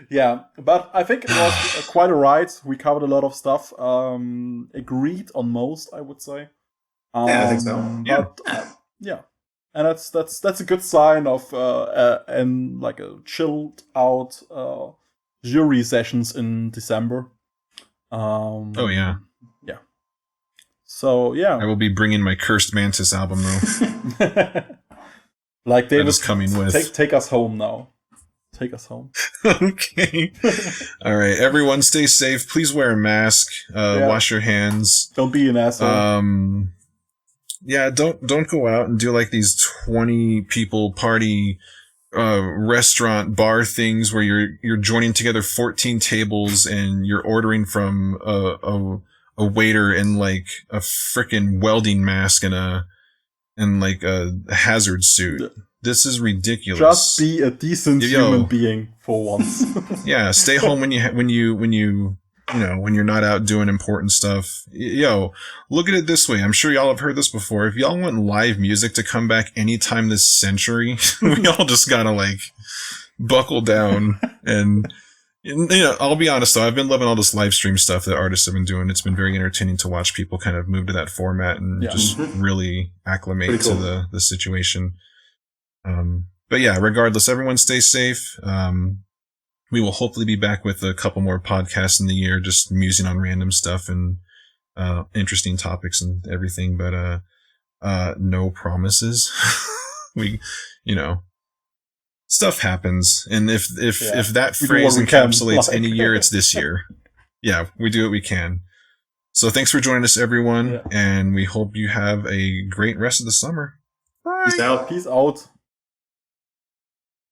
Yeah, but I think it was quite a ride. We covered a lot of stuff. Agreed on most, I would say. I think so. Yeah, and that's a good sign of and like a chilled out jury sessions in December. Oh yeah. Yeah. So yeah, I will be bringing my Cursed Mantis album though. Like David, is coming with. Take us home now. Take us home. Okay. All right. Everyone stay safe. Please wear a mask. Wash your hands. Don't be an asshole. Yeah, don't go out and do like these 20 people party restaurant bar things where you're joining together 14 tables and you're ordering from a waiter in like a frickin' welding mask and like a hazard suit. This is ridiculous. Just be a decent human being for once. Yeah, stay home when you when you're not out doing important stuff. Yo, look at it this way. I'm sure y'all have heard this before. If y'all want live music to come back anytime this century, we all just gotta like buckle down. And I'll be honest though, I've been loving all this live stream stuff that artists have been doing. It's been very entertaining to watch people kind of move to that format and just really acclimate to the situation. But yeah, regardless, everyone stay safe. We will hopefully be back with a couple more podcasts in the year, just musing on random stuff and interesting topics and everything. But no promises. Stuff happens, and if that phrase encapsulates any year, it's this year. Yeah, we do what we can. So thanks for joining us, everyone, and we hope you have a great rest of the summer. Bye. Peace out.